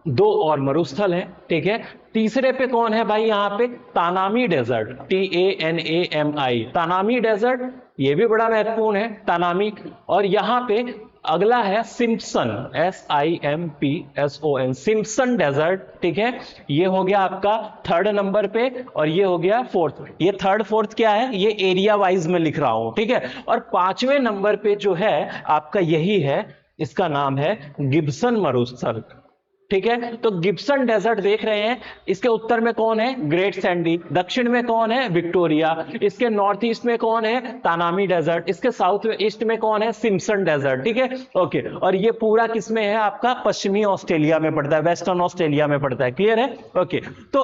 दो और मरुस्थल हैं, ठीक है। तीसरे पे कौन है भाई? यहां पे तानामी डेजर्ट, TANAMI, तानामी डेजर्ट, ये भी बड़ा महत्वपूर्ण है, तानामी। और यहां पे अगला है सिम्पसन, SIMPSON, सिम्पसन डेजर्ट, ठीक है। ये हो गया आपका थर्ड नंबर पे, और ये हो गया फोर्थ। ये थर्ड फोर्थ क्या है, ये एरिया वाइज में लिख रहा हूं, ठीक है। और पांचवें नंबर पे जो है आपका यही है, इसका नाम है गिब्सन मरुस्थल, ठीक है। तो गिब्सन डेजर्ट देख रहे हैं, इसके उत्तर में कौन है? Great Sandy. दक्षिण में कौन है? विक्टोरिया। इसके नॉर्थ ईस्ट में कौन है? तानामी डेजर्ट। इसके साउथ ईस्ट में कौन है? सिम्पसन डेजर्ट, ठीक है, ओके। और ये पूरा किसमें है आपका? पश्चिमी ऑस्ट्रेलिया में पड़ता है, वेस्टर्न ऑस्ट्रेलिया में पड़ता है। क्लियर है? ओके। तो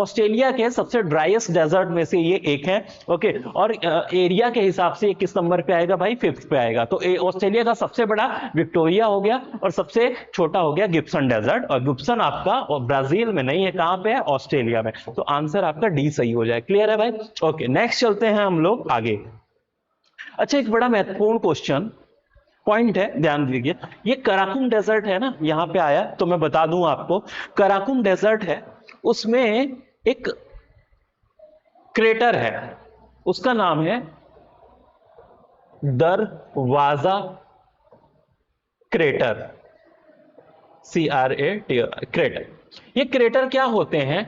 ऑस्ट्रेलिया के सबसे ड्राइएस्ट डेजर्ट में से ये एक है, ओके। और एरिया के हिसाब से किस नंबर पे आएगा भाई? 5th पे आएगा। तो ऑस्ट्रेलिया का सबसे बड़ा विक्टोरिया हो गया, और सबसे छोटा हो गया गिब्सन डेजर्ट। और गिब्सन आपका और ब्राजील में नहीं है, कहां पे है? ऑस्ट्रेलिया में। तो आंसर आपका डी सही हो जाए। क्लियर है भाई? ओके, नेक्स्ट चलते हैं हम लोग आगे। अच्छा, एक बड़ा महत्वपूर्ण क्वेश्चन पॉइंट है, ध्यान दीजिए। ये कराकुम डेजर्ट है ना, यहां पे आया, तो मैं बता दूं आपको, कराकुम डेजर्ट है, उसमें एक क्रेटर है, उसका नाम है दरवाजा क्रेटर, CRATER, क्रेटर। ये क्रेटर क्या होते हैं?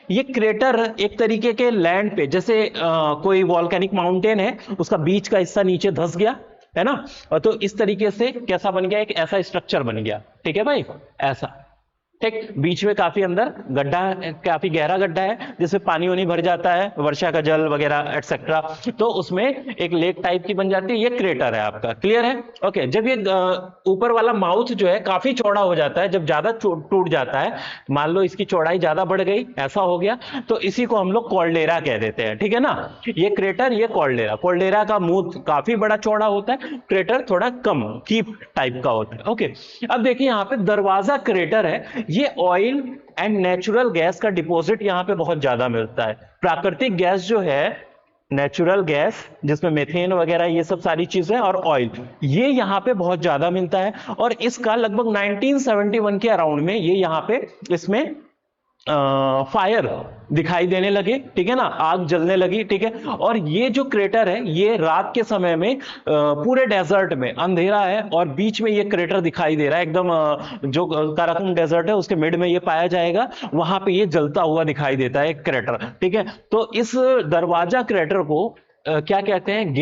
ये क्रेटर एक तरीके के लैंड पे, जैसे कोई वॉल्केनिक माउंटेन है, उसका बीच का हिस्सा नीचे धंस गया है ना, और तो इस तरीके से कैसा बन गया? एक ऐसा स्ट्रक्चर बन गया, ठीक है भाई, ऐसा, ठीक, बीच में काफी अंदर गड्ढा, काफी गहरा गड्ढा है जिसमें पानी वानी भर जाता है, वर्षा का जल वगैरह एटसेट्रा, तो उसमें एक लेक टाइप की बन जाती है, ये क्रेटर है आपका। क्लियर है? ओके। जब ये ऊपर वाला माउथ जो है काफी चौड़ा हो जाता है, जब ज्यादा टूट जाता है, मान लो इसकी चौड़ाई ज्यादा बढ़ गई, ऐसा हो गया, तो इसी को हम लोग कॉल्डेरा कह देते हैं। ठीक है ना? ये क्रेटर, ये कॉल्डेरा। कॉल्डेरा का मुंह काफी बड़ा चौड़ा होता है, क्रेटर थोड़ा कम कीप टाइप का होता है। ओके। अब देखिए यहाँ पे दरवाजा क्रेटर है, ये ऑयल एंड नेचुरल गैस का डिपॉजिट यहाँ पे बहुत ज्यादा मिलता है। प्राकृतिक गैस जो है, नेचुरल गैस जिसमें मेथेन वगैरह ये सब सारी चीजें, और ऑयल, ये यहाँ पे बहुत ज्यादा मिलता है। और इसका लगभग 1971 के अराउंड में ये यहाँ पे इसमें फायर दिखाई देने लगे। ठीक है ना? आग जलने लगी। ठीक है। और ये जो क्रेटर है, ये रात के समय में पूरे डेजर्ट में अंधेरा है और बीच में ये क्रेटर दिखाई दे रहा है एकदम, जो काराकोरम डेजर्ट है उसके मिड में ये पाया जाएगा, वहां पे ये जलता हुआ दिखाई देता है क्रेटर। ठीक है। तो इस दरवाजा क्रेटर को क्या कहते हैं?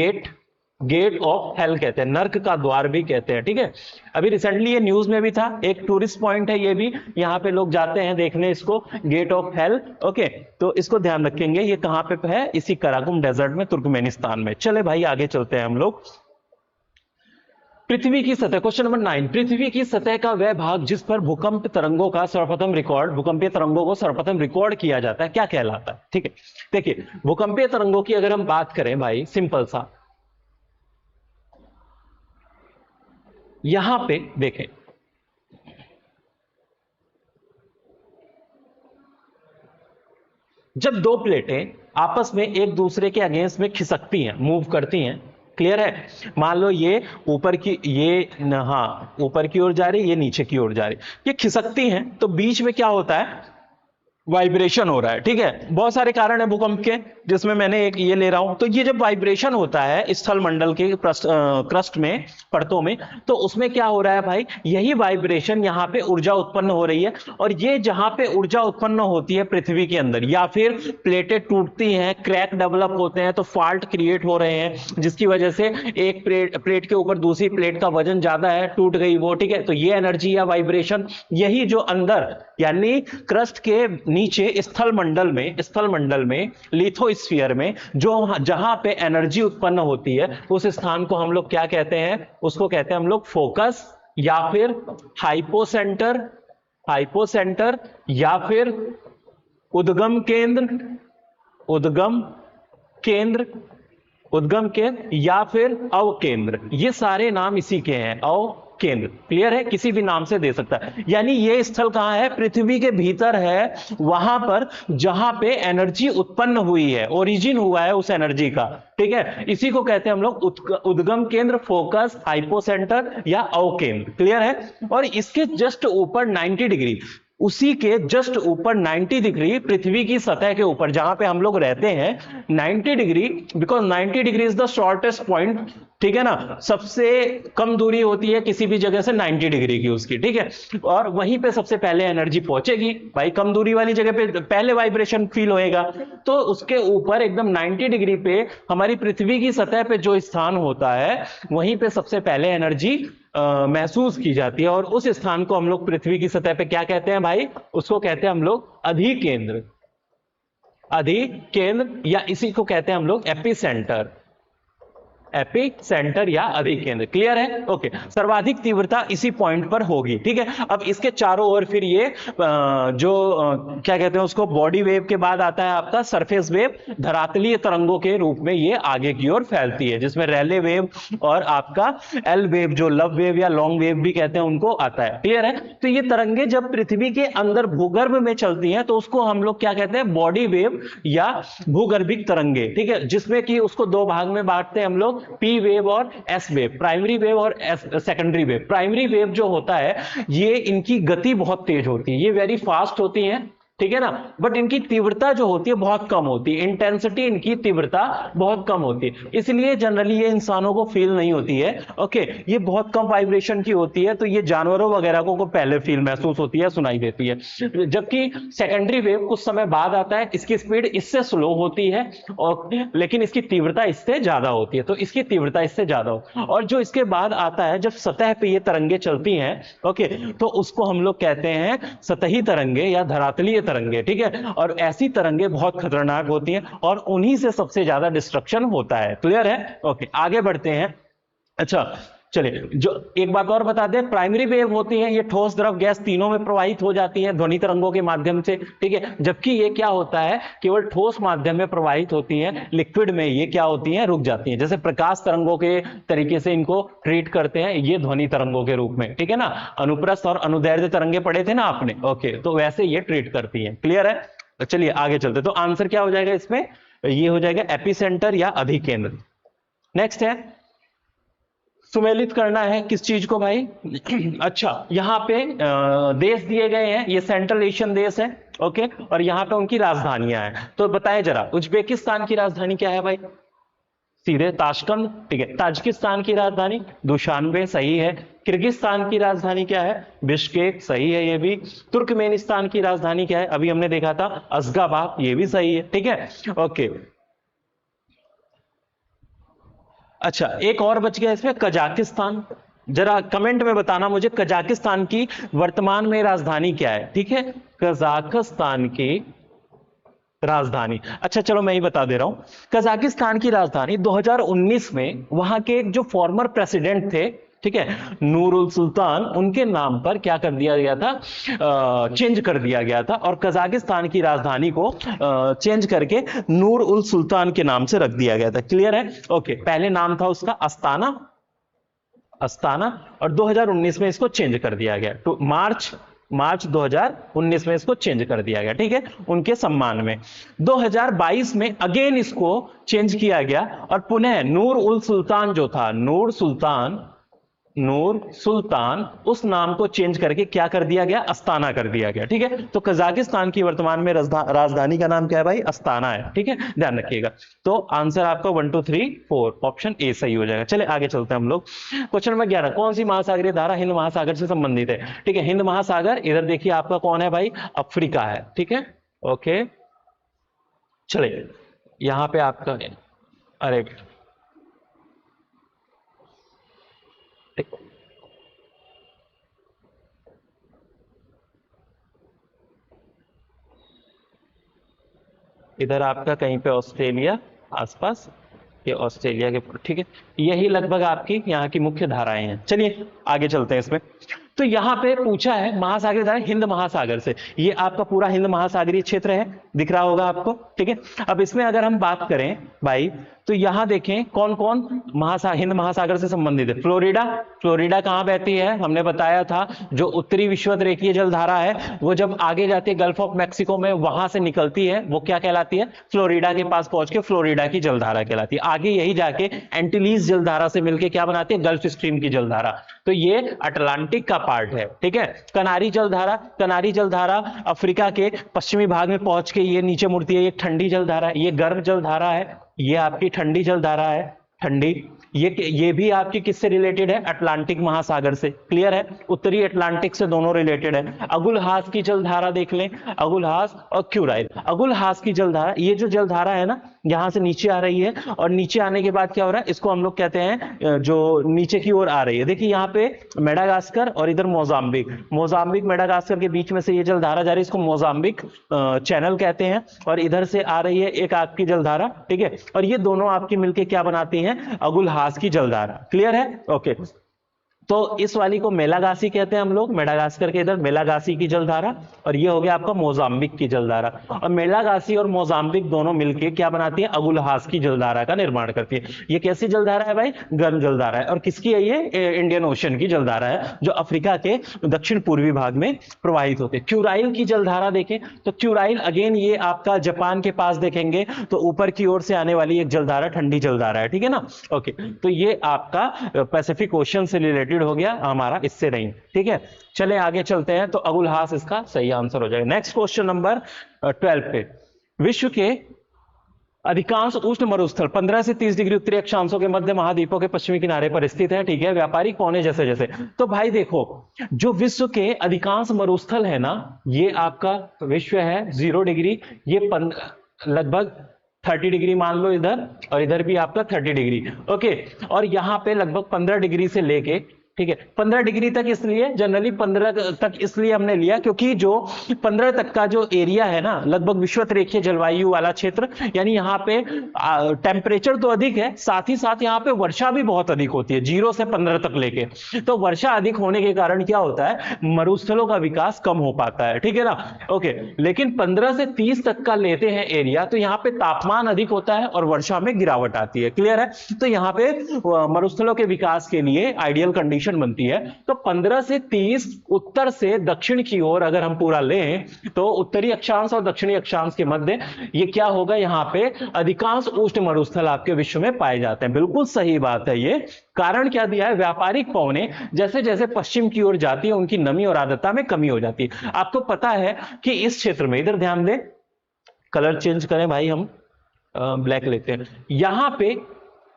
गेट ऑफ हेल कहते हैं, नर्क का द्वार भी कहते हैं। ठीक है। अभी रिसेंटली ये न्यूज में भी था, एक टूरिस्ट पॉइंट है ये भी, यहाँ पे लोग जाते हैं देखने इसको, गेट ऑफ हेल। ओके, तो इसको ध्यान रखेंगे। ये कहां पे है? इसी काराकोरम डेजर्ट में, तुर्कमेनिस्तान में। चले भाई आगे चलते हैं हम लोग। पृथ्वी की सतह, क्वेश्चन नंबर 9, पृथ्वी की सतह का वह भाग जिस पर भूकंपीय तरंगों को सर्वप्रथम रिकॉर्ड किया जाता है, क्या कहलाता है? ठीक है। देखिए, भूकंपीय तरंगों की अगर हम बात करें भाई, सिंपल सा, यहां पे देखें, जब दो प्लेटें आपस में एक दूसरे के अगेंस्ट में खिसकती हैं, मूव करती हैं, क्लियर है? मान लो ये ऊपर की, ये हाँ ऊपर की ओर जा रही, ये नीचे की ओर जा रही, ये खिसकती हैं, तो बीच में क्या होता है? वाइब्रेशन हो रहा है। ठीक है। बहुत सारे कारण है भूकंप के, जिसमें मैंने एक ये ले रहा हूं। तो ये जब वाइब्रेशन होता है स्थल मंडल के क्रस्ट में, परतों में, तो उसमें क्या हो रहा है भाई? यही वाइब्रेशन यहाँ पे ऊर्जा उत्पन्न हो रही है, और ये जहां पे ऊर्जा उत्पन्न होती है पृथ्वी के अंदर, या फिर प्लेटें टूटती हैं, क्रैक डेवलप होते हैं, तो फॉल्ट क्रिएट हो रहे हैं, जिसकी वजह से एक प्लेट के ऊपर दूसरी प्लेट का वजन ज्यादा है, टूट गई वो। ठीक है। तो ये एनर्जी या वाइब्रेशन, यही जो अंदर यानी क्रस्ट के नीचे स्थल मंडल में लिथोस्फीयर में जो जहां पे एनर्जी उत्पन्न होती है, उस स्थान को हम लोग क्या कहते हैं? उसको कहते हैं हम लोग फोकस, या फिर हाइपोसेंटर या फिर उद्गम केंद्र या फिर अवकेंद्र। ये सारे नाम इसी के हैं, अवकेंद्र। क्लियर है? किसी भी नाम से दे सकता है। यानी ये स्थल कहां है? पृथ्वी के भीतर है, वहां पर जहां पे एनर्जी उत्पन्न हुई है, ओरिजिन हुआ है उस एनर्जी का। ठीक है। इसी को कहते हैं हम लोग उद्गम केंद्र, फोकस, हाइपोसेंटर या अवकेंद्र। क्लियर है? और इसके जस्ट ऊपर 90 डिग्री, उसी के जस्ट ऊपर 90 डिग्री पृथ्वी की सतह के ऊपर जहां पे हम लोग रहते हैं, 90 degree, because 90 degree is the shortest point. ठीक है ना? सबसे कम दूरी होती है किसी भी जगह से 90 डिग्री की उसकी। ठीक है। और वहीं पे सबसे पहले एनर्जी पहुंचेगी भाई, कम दूरी वाली जगह पे पहले वाइब्रेशन फील होएगा, तो उसके ऊपर एकदम 90 डिग्री पे हमारी पृथ्वी की सतह पे जो स्थान होता है, वहीं पे सबसे पहले एनर्जी महसूस की जाती है। और उस स्थान को हम लोग पृथ्वी की सतह पे क्या कहते हैं भाई? उसको कहते हैं हम लोग अधिकेंद्र या इसी को कहते हैं हम लोग एपिसेंटर या अधिकेंद्र। क्लियर है? ओके। सर्वाधिक तीव्रता इसी पॉइंट पर होगी। ठीक है। अब इसके चारों ओर फिर ये क्या कहते हैं उसको, बॉडी वेव के बाद आता है आपका सरफेस वेव, धरातलीय तरंगों के रूप में ये आगे की ओर फैलती है, जिसमें रैले वेव और आपका एल वेव, जो लव वेव या लॉन्ग वेव भी कहते हैं, उनको आता है। क्लियर है? तो ये तरंगे जब पृथ्वी के अंदर भूगर्भ में चलती हैं, तो उसको हम लोग क्या कहते हैं? बॉडी वेव या भूगर्भिक तरंगे। ठीक है। जिसमें कि उसको दो भाग में बांटते हैं हम लोग, पी वेव और एस वेव, प्राइमरी वेव और सेकेंडरी वेव। प्राइमरी वेव जो होता है, ये इनकी गति बहुत तेज होती है, ये वेरी फास्ट होती है। ठीक है ना, बट इनकी तीव्रता जो होती है बहुत कम होती है, इंटेंसिटी इनकी तीव्रता बहुत कम होती है, इसलिए जनरली ये इंसानों को फील नहीं होती है। ओके, ये बहुत कम वाइब्रेशन की होती है, तो ये जानवरों वगैरह को पहले फील महसूस होती है, सुनाई देती है। जबकि सेकेंडरी वेव कुछ समय बाद आता है, इसकी स्पीड इससे स्लो होती है और लेकिन इसकी तीव्रता इससे ज्यादा होती है, तो इसकी तीव्रता इससे ज्यादा हो। और जो इसके बाद आता है, जब सतह पे ये तरंगे चलती हैं, ओके, तो उसको हम लोग कहते हैं सतही तरंगे या धरातलीय तरंगे, ठीक है। और ऐसी तरंगे बहुत खतरनाक होती हैं और उन्हीं से सबसे ज्यादा डिस्ट्रक्शन होता है। क्लियर है? ओके, आगे बढ़ते हैं। अच्छा चलिए, जो एक बात और बता दें, प्राइमरी वेव होती है, ये ठोस द्रव गैस तीनों में प्रवाहित हो जाती है ध्वनि तरंगों के माध्यम से, ठीक है। जबकि ये क्या होता है, केवल ठोस माध्यम में प्रवाहित होती है, लिक्विड में ये क्या होती हैं, रुक जाती हैं। जैसे प्रकाश तरंगों के तरीके से इनको ट्रीट करते हैं, ये ध्वनि तरंगों के रूप में, ठीक है ना। अनुप्रस्थ और अनुदैर्ध्य तरंगे पढ़े थे ना आपने, ओके, तो वैसे ये ट्रीट करती है। क्लियर है? तो चलिए आगे चलते। तो आंसर क्या हो जाएगा इसमें, ये हो जाएगा एपिसेंटर या अधिकेंद्र। नेक्स्ट है, सुमेलित करना है किस चीज को भाई? अच्छा, यहाँ पे देश दिए गए हैं, ये सेंट्रल एशियन देश है, ओके, और यहाँ पे उनकी राजधानियां हैं। तो बताएं जरा, उज्बेकिस्तान की राजधानी क्या है भाई? सीधे ताशकंद, ठीक है। ताजिकिस्तान की राजधानी दुशानबे, सही है। किर्गिस्तान की राजधानी क्या है? बिश्केक, सही है ये भी। तुर्कमेनिस्तान की राजधानी क्या है? अभी हमने देखा था अशगाबाद, ये भी सही है, ठीक है, ओके। अच्छा, एक और बच गया इसमें, कजाकिस्तान। जरा कमेंट में बताना मुझे कजाकिस्तान की वर्तमान में राजधानी क्या है, ठीक है। कजाकिस्तान की राजधानी, अच्छा चलो मैं ही बता दे रहा हूं। कजाकिस्तान की राजधानी 2019 में वहां के एक जो फॉर्मर प्रेसिडेंट थे, ठीक है, नूर उल सुल्तान, उनके नाम पर क्या कर दिया गया था, चेंज कर दिया गया था, और कजाकिस्तान की राजधानी को चेंज करके नूर उल सुल्तान के नाम से रख दिया गया था। क्लियर है? ओके, पहले नाम था उसका अस्ताना, अस्ताना, और 2019 में इसको चेंज कर दिया गया, तो मार्च 2019 में इसको चेंज कर दिया गया, ठीक है, उनके सम्मान में। 2022 में अगेन इसको चेंज किया गया और पुनः नूर उल सुल्तान जो था, नूर सुल्तान, उस नाम को चेंज करके क्या कर दिया गया, अस्ताना कर दिया गया, ठीक है। तो कजाकिस्तान की वर्तमान में राजधानी का नाम क्या है भाई? अस्ताना है, ठीक है, ध्यान रखिएगा। तो आंसर आपका 1 2 3 4 ऑप्शन ए सही हो जाएगा। चले आगे चलते हैं हम लोग। क्वेश्चन नंबर 11, कौन सी महासागरीय धारा हिंद महासागर से संबंधित है? ठीक है, हिंद महासागर, इधर देखिए आपका कौन है भाई? अफ्रीका है, ठीक है, ओके। चले यहां पे आपका, अरे इधर आपका कहीं पे ऑस्ट्रेलिया आसपास, ये ऑस्ट्रेलिया के, ठीक है, यही लगभग आपकी यहाँ की मुख्य धाराएं हैं। चलिए आगे चलते हैं इसमें। तो यहाँ पे पूछा है महासागरीय धारा हिंद महासागर से, ये आपका पूरा हिंद महासागरीय क्षेत्र है, दिख रहा होगा आपको, ठीक है। अब इसमें अगर हम बात करें भाई, तो यहां देखें कौन कौन हिंद महासागर से संबंधित है। फ्लोरिडा कहां बहती है? हमने बताया था, जो उत्तरी विषुवत रेखीय जलधारा है वो जब आगे जाती है गल्फ ऑफ मैक्सिको में, वहां से निकलती है, वो क्या कहलाती है? फ्लोरिडा के पास पहुंच के फ्लोरिडा की जलधारा कहलाती है। आगे यही जाके एंटीलीज जलधारा से मिलकर क्या बनाती है? गल्फ स्ट्रीम की जलधारा। तो ये अटलांटिक का पार्ट है, ठीक है। कनारी जलधारा अफ्रीका के पश्चिमी भाग में पहुंच के ये नीचे मुड़ती है, ये ठंडी जलधारा है, ये गर्म जलधारा है, ये आपकी ठंडी जलधारा है, ठंडी। ये भी आपकी किससे रिलेटेड है? अटलांटिक महासागर से। क्लियर है? उत्तरी अटलांटिक से दोनों रिलेटेड है। अगुलहास की जलधारा देख लें, अगुलहास और क्यूराइल। अगुलहास की जलधारा, ये जो जलधारा है ना, यहां से नीचे आ रही है, और नीचे आने के बाद क्या हो रहा है, इसको हम लोग कहते हैं, जो नीचे की ओर आ रही है, देखिए यहाँ पे मेडागास्कर और इधर मोजाम्बिक मेडागास्कर के बीच में से ये जलधारा जा रही है, इसको मोजाम्बिक चैनल कहते हैं, और इधर से आ रही है एक आपकी जलधारा, ठीक है, और ये दोनों आपकी मिलकर क्या बनाती हैं? अगुलहास की जलधारा। क्लियर है? ओके। तो इस वाली को मेलागासी कहते हैं हम लोग, मेडागास्कर के इधर मेलागासी की जलधारा, और ये हो गया आपका मोजाम्बिक की जलधारा। और मेलागासी और मोजाम्बिक दोनों मिलके क्या बनाती है? अगुलहास की जलधारा का निर्माण करती है। ये कैसी जलधारा है भाई? गर्म जलधारा है। और किसकी है ये? इंडियन ओशन की जलधारा है, जो अफ्रीका के दक्षिण पूर्वी भाग में प्रवाहित होते हैं। क्यूराइल की जलधारा देखें तो क्यूराइल अगेन ये आपका जापान के पास देखेंगे तो ऊपर की ओर से आने वाली एक जलधारा, ठंडी जलधारा है, ठीक है ना। ओके, तो ये आपका पैसिफिक ओशन से रिलेटेड रिलेटेड हो गया हमारा, इससे नहीं, ठीक है। चले आगे चलते हैं, तो अगुलहास इसका सही आंसर हो जाएगा। नेक्स्ट क्वेश्चन नंबर 12 पे, विश्व के अधिकांश उष्ण मरुस्थल 15 से 30 डिग्री उत्तरी अक्षांशों के मध्य महाद्वीपों के पश्चिमी किनारे पर स्थित है, ठीक है। व्यापारिक पौने जैसे जैसे, तो भाई देखो, जो विश्व के अधिकांश मरुस्थल है ना, ये आपका विश्व है 0 डिग्री, ये लगभग 30 डिग्री मान लो इधर, और इधर भी आपका 30 डिग्री, ओके। और यहां पे लगभग 15 डिग्री से लेके, ठीक है, 15 डिग्री तक, इसलिए जनरली 15 तक इसलिए हमने लिया क्योंकि जो 15 तक का जो एरिया है ना, लगभग विषुवत रेखीय जलवायु वाला क्षेत्र, यानी यहाँ पे टेम्परेचर तो अधिक है, साथ ही साथ यहाँ पे वर्षा भी बहुत अधिक होती है, 0 से 15 तक लेके। तो वर्षा अधिक होने के कारण क्या होता है, मरुस्थलों का विकास कम हो पाता है, ठीक है ना, ओके। लेकिन 15 से 30 तक का लेते हैं एरिया, तो यहाँ पे तापमान अधिक होता है और वर्षा में गिरावट आती है, क्लियर है। तो यहाँ पे मरुस्थलों के विकास के लिए आइडियल कंडीशन बनती है। तो 15 से 30 उत्तर से दक्षिण की ओर अगर हम पूरा लें, तो उत्तरी अक्षांश और दक्षिणी अक्षांश के मध्य ये क्या होगा, यहां पे अधिकांश उष्ण मरुस्थल आपके विश्व में पाए जाते हैं। बिल्कुल सही बात है ये। कारण क्या दिया है, व्यापारिक पवनें जैसे जैसे पश्चिम की ओर जाती है, उनकी नमी और आर्द्रता में कमी हो जाती है। आपको पता है कि इस क्षेत्र में, इधर ध्यान दें, कलर चेंज करें भाई, हम ब्लैक लेते हैं, यहां पे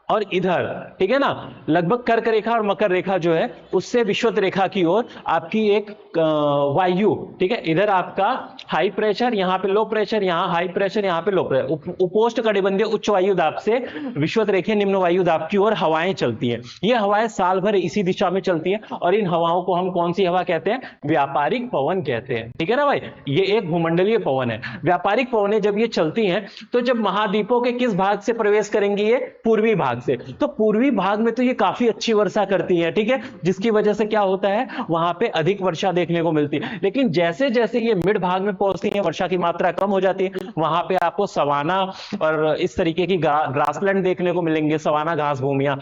और इधर, ठीक है ना, लगभग कर्क रेखा और मकर रेखा जो है, उससे विषुवत रेखा की ओर आपकी एक वायु, ठीक है, इधर आपका हाई प्रेशर, यहां पे लो प्रेशर, यहां हाई प्रेशर, यहां पे लो प्रेशर, उपोष्ण कटिबंधीय उच्च वायु दाब से विषुवत रेखीय निम्न वायु दाब की ओर हवाएं चलती हैं। ये हवाएं साल भर इसी दिशा में चलती हैं, और इन हवाओं को हम कौन सी हवा कहते हैं, व्यापारिक पवन कहते हैं, ठीक है ना भाई। ये एक भूमंडलीय पवन है। व्यापारिक पवनें जब ये चलती हैं, तो जब महाद्वीपों के किस भाग से प्रवेश करेंगी, ये पूर्वी भाग से, तो पूर्वी भाग में तो ये काफी अच्छी वर्षा करती है, ठीक है, जिसकी वजह से क्या होता है, वहां पे अधिक वर्षा देखने को मिलती है। लेकिन जैसे जैसे ये मिड भाग में पहुंचती है, वर्षा की मात्रा कम हो जाती है, वहां पे आपको सवाना और इस तरीके की ग्रासलैंड देखने को मिलेंगे, सवाना घास भूमियां।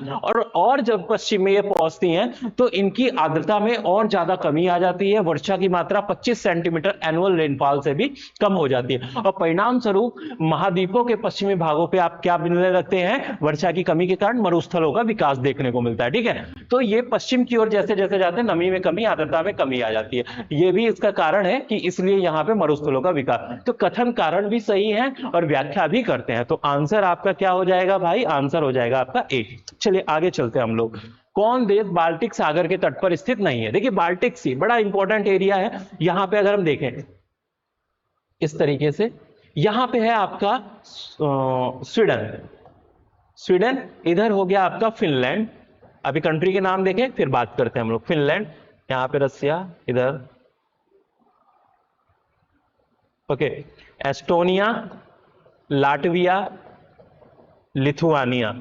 और जब पश्चिम में ये पहुंचती हैं, तो इनकी आर्द्रता में और ज्यादा कमी आ जाती है, वर्षा की मात्रा 25 सेंटीमीटर एनुअल रेनफॉल से भी कम हो जाती है, और परिणाम स्वरूप महाद्वीपों के पश्चिमी भागों पे आप क्या मिलने लगते हैं, वर्षा की कमी के कारण मरुस्थलों का विकास देखने को मिलता है, ठीक है। तो ये पश्चिम की ओर जैसे जैसे जाते हैं, नमी में कमी, आर्द्रता में कमी आ जाती है। ये भी इसका कारण है कि इसलिए यहां पे मरुस्थलों का विकास। तो कथन कारण भी सही है और व्याख्या भी करते हैं। तो आंसर आपका क्या हो जाएगा भाई, आंसर हो जाएगा आपका ए। चलिए आगे चलते हैं हम लोग। कौन देश बाल्टिक सागर के तट पर स्थित नहीं है। देखिए बाल्टिक सी बड़ा इंपॉर्टेंट एरिया है। यहां पे अगर हम देखें इस तरीके से, यहां पे है आपका स्वीडन, स्वीडन, इधर हो गया आपका फिनलैंड। अभी कंट्री के नाम देखें फिर बात करते हैं हम लोग। फिनलैंड, यहां पे रसिया, इधर okay, Estonia, Latvia, Lithuania,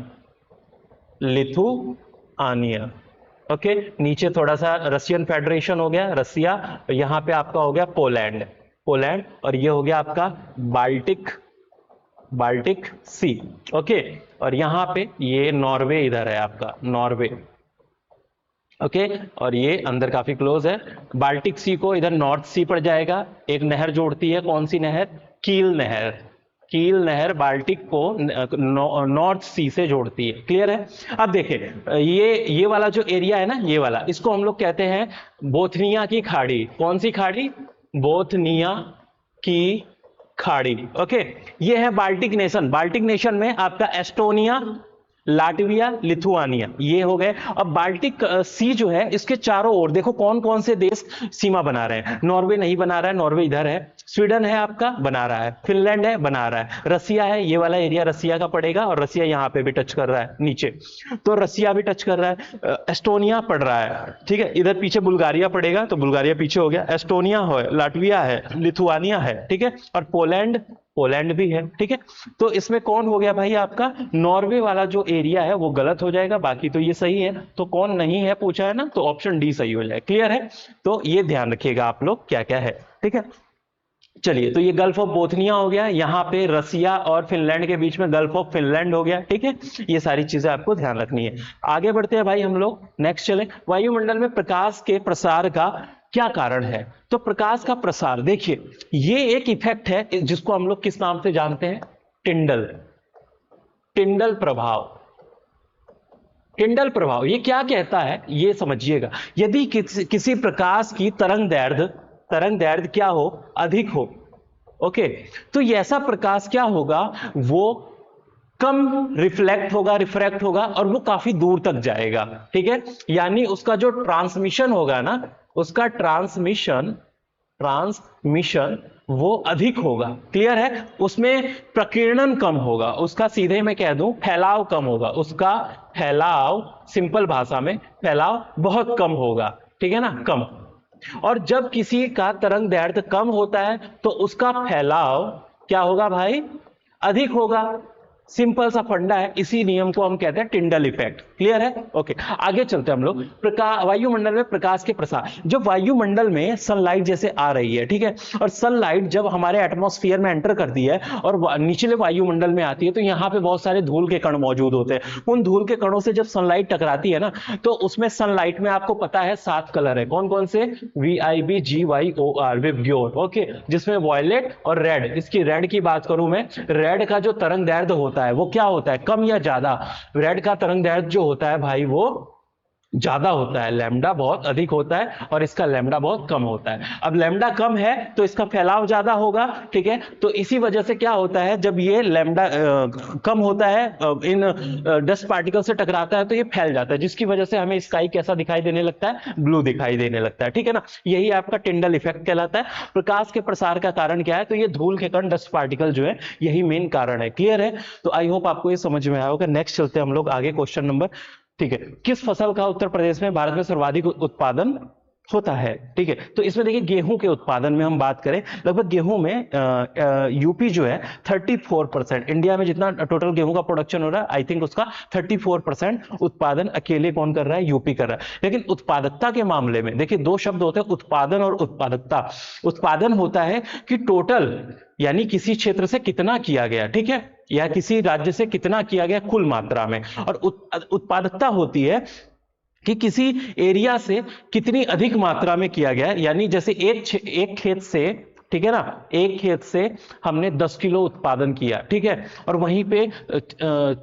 Lithuania, okay. नीचे थोड़ा सा रशियन फेडरेशन हो गया, रसिया। यहां पे आपका हो गया पोलैंड, पोलैंड, और ये हो गया आपका बाल्टिक, बाल्टिक सी, ओके। और यहां पे ये नॉर्वे इधर है आपका, नॉर्वे, ओके। और ये अंदर काफी क्लोज है। बाल्टिक सी को इधर नॉर्थ सी पड़ जाएगा। एक नहर जोड़ती है, कौन सी नहर, कील नहर, कील नहर बाल्टिक को नॉर्थ सी से जोड़ती है, क्लियर है। अब देखें ये वाला जो एरिया है ना, ये वाला, इसको हम लोग कहते हैं बोथनिया की खाड़ी। कौन सी खाड़ी, बोथनिया की खाड़ी, ओके। ये है बाल्टिक नेशन। बाल्टिक नेशन में आपका एस्टोनिया, लाटविया, लिथुआनिया, ये हो गए। अब बाल्टिक सी जो है, इसके चारों ओर देखो कौन कौन से देश सीमा बना रहे हैं। नॉर्वे नहीं बना रहा है, नॉर्वे इधर है। स्वीडन है आपका, बना रहा है। फिनलैंड है, बना रहा है। रसिया है, ये वाला एरिया रसिया का पड़ेगा, और रसिया यहाँ पे भी टच कर रहा है नीचे, तो रसिया भी टच कर रहा है। एस्टोनिया पड़ रहा है, ठीक है। इधर पीछे बुल्गारिया पड़ेगा, तो बुल्गारिया पीछे हो गया। एस्टोनिया है, लाटविया है, लिथुआनिया है, ठीक है। और पोलैंड, पोलैंड भी है, ठीक है। तो इसमें कौन हो गया भाई आपका, नॉर्वे वाला जो एरिया है वो गलत हो जाएगा, बाकी तो ये सही है। तो कौन नहीं है पूछा है ना, तो ऑप्शन डी सही हो जाए, क्लियर है। तो ये ध्यान रखिएगा आप लोग क्या क्या है, ठीक है। चलिए, तो ये गल्फ ऑफ बोथनिया हो गया, यहाँ पे रसिया और फिनलैंड के बीच में गल्फ ऑफ फिनलैंड हो गया, ठीक है। ये सारी चीजें आपको ध्यान रखनी है। आगे बढ़ते हैं भाई हम लोग, नेक्स्ट चले। वायुमंडल में प्रकाश के प्रसार का क्या कारण है। तो प्रकाश का प्रसार, देखिए ये एक इफेक्ट है जिसको हम लोग किस नाम से जानते हैं, टिंडल, टिंडल प्रभाव, टिंडल प्रभाव ये क्या कहता है, ये समझिएगा। यदि किसी प्रकाश की तरंग दैर्ध्य क्या हो, अधिक हो, ओके, तो ये ऐसा प्रकाश क्या होगा, वो कम रिफ्लेक्ट होगा, रिफ्रैक्ट होगा, और वो काफी दूर तक जाएगा, ठीक है। यानी उसका जो ट्रांसमिशन होगा ना, उसका ट्रांसमिशन वो अधिक होगा, क्लियर है। उसमें प्रकीर्णन कम होगा, उसका सीधे मैं कह दूं फैलाव कम होगा, उसका फैलाव, सिंपल भाषा में फैलाव बहुत कम होगा, ठीक है ना, कम। और जब किसी का तरंग दैर्ध्य कम होता है तो उसका फैलाव क्या होगा भाई, अधिक होगा। सिंपल सा फंडा है, इसी नियम को हम कहते हैं टिंडल इफेक्ट, क्लियर है। ओके, आगे चलते हैं हम लोग। प्रकाश, वायुमंडल में प्रकाश के प्रसार, जब वायुमंडल में सनलाइट जैसे आ रही है, ठीक है, और सनलाइट जब हमारे एटमॉस्फेयर में एंटर करती है और निचले वायुमंडल में आती है, तो यहाँ पे बहुत सारे धूल के कण मौजूद होते हैं। उन धूल के कणों से जब सनलाइट टकराती है ना, तो उसमें सनलाइट में आपको पता है 7 कलर है, कौन कौन से, VIBGYOR, विबग्योर, ओके, जिसमें वॉयलेट और रेड। इसकी रेड की बात करूं मैं, रेड का जो तरंग दैर्ध्य होता है वो क्या होता है, कम या ज्यादा। रेड का तरंग दैर्ध्य जो होता है भाई वो ज्यादा होता है, लैम्डा बहुत अधिक होता है और इसका लैम्डा बहुत कम होता है। अब लैम्डा कम है तो इसका फैलाव ज्यादा होगा, ठीक है। तो इसी वजह से क्या होता है, जब ये लैम्डा कम होता है, इन डस्ट पार्टिकल से टकराता है, तो ये फैल जाता है, जिसकी वजह से हमें स्काई कैसा दिखाई देने लगता है, ब्लू दिखाई देने लगता है, ठीक है ना। यही आपका टिंडल इफेक्ट कहलाता है। प्रकाश के प्रसार का कारण क्या है, तो ये धूल के कण, डस्ट पार्टिकल जो है, यही मेन कारण है, क्लियर है। तो आई होप आपको ये समझ में आया होगा। नेक्स्ट चलते हैं हम लोग आगे, क्वेश्चन नंबर, ठीक है। किस फसल का उत्तर प्रदेश में, भारत में सर्वाधिक उत्पादन होता है, ठीक है। तो इसमें देखिए गेहूं के उत्पादन में हम बात करें, लगभग गेहूं में यूपी जो है 34%, इंडिया में जितना टोटल गेहूं का प्रोडक्शन हो रहा है, आई थिंक उसका 34% उत्पादन अकेले कौन कर रहा है, यूपी कर रहा है। लेकिन उत्पादकता के मामले में देखिए दो शब्द होते हैं, उत्पादन और उत्पादकता। उत्पादन होता है कि टोटल, यानी किसी क्षेत्र से कितना किया गया, ठीक है, या किसी राज्य से कितना किया गया कुल मात्रा में। और उत्पादकता होती है कि किसी एरिया से कितनी अधिक मात्रा में किया गया है। यानी जैसे एक खेत से, ठीक है ना, एक खेत से हमने 10 किलो उत्पादन किया, ठीक है, और वहीं पे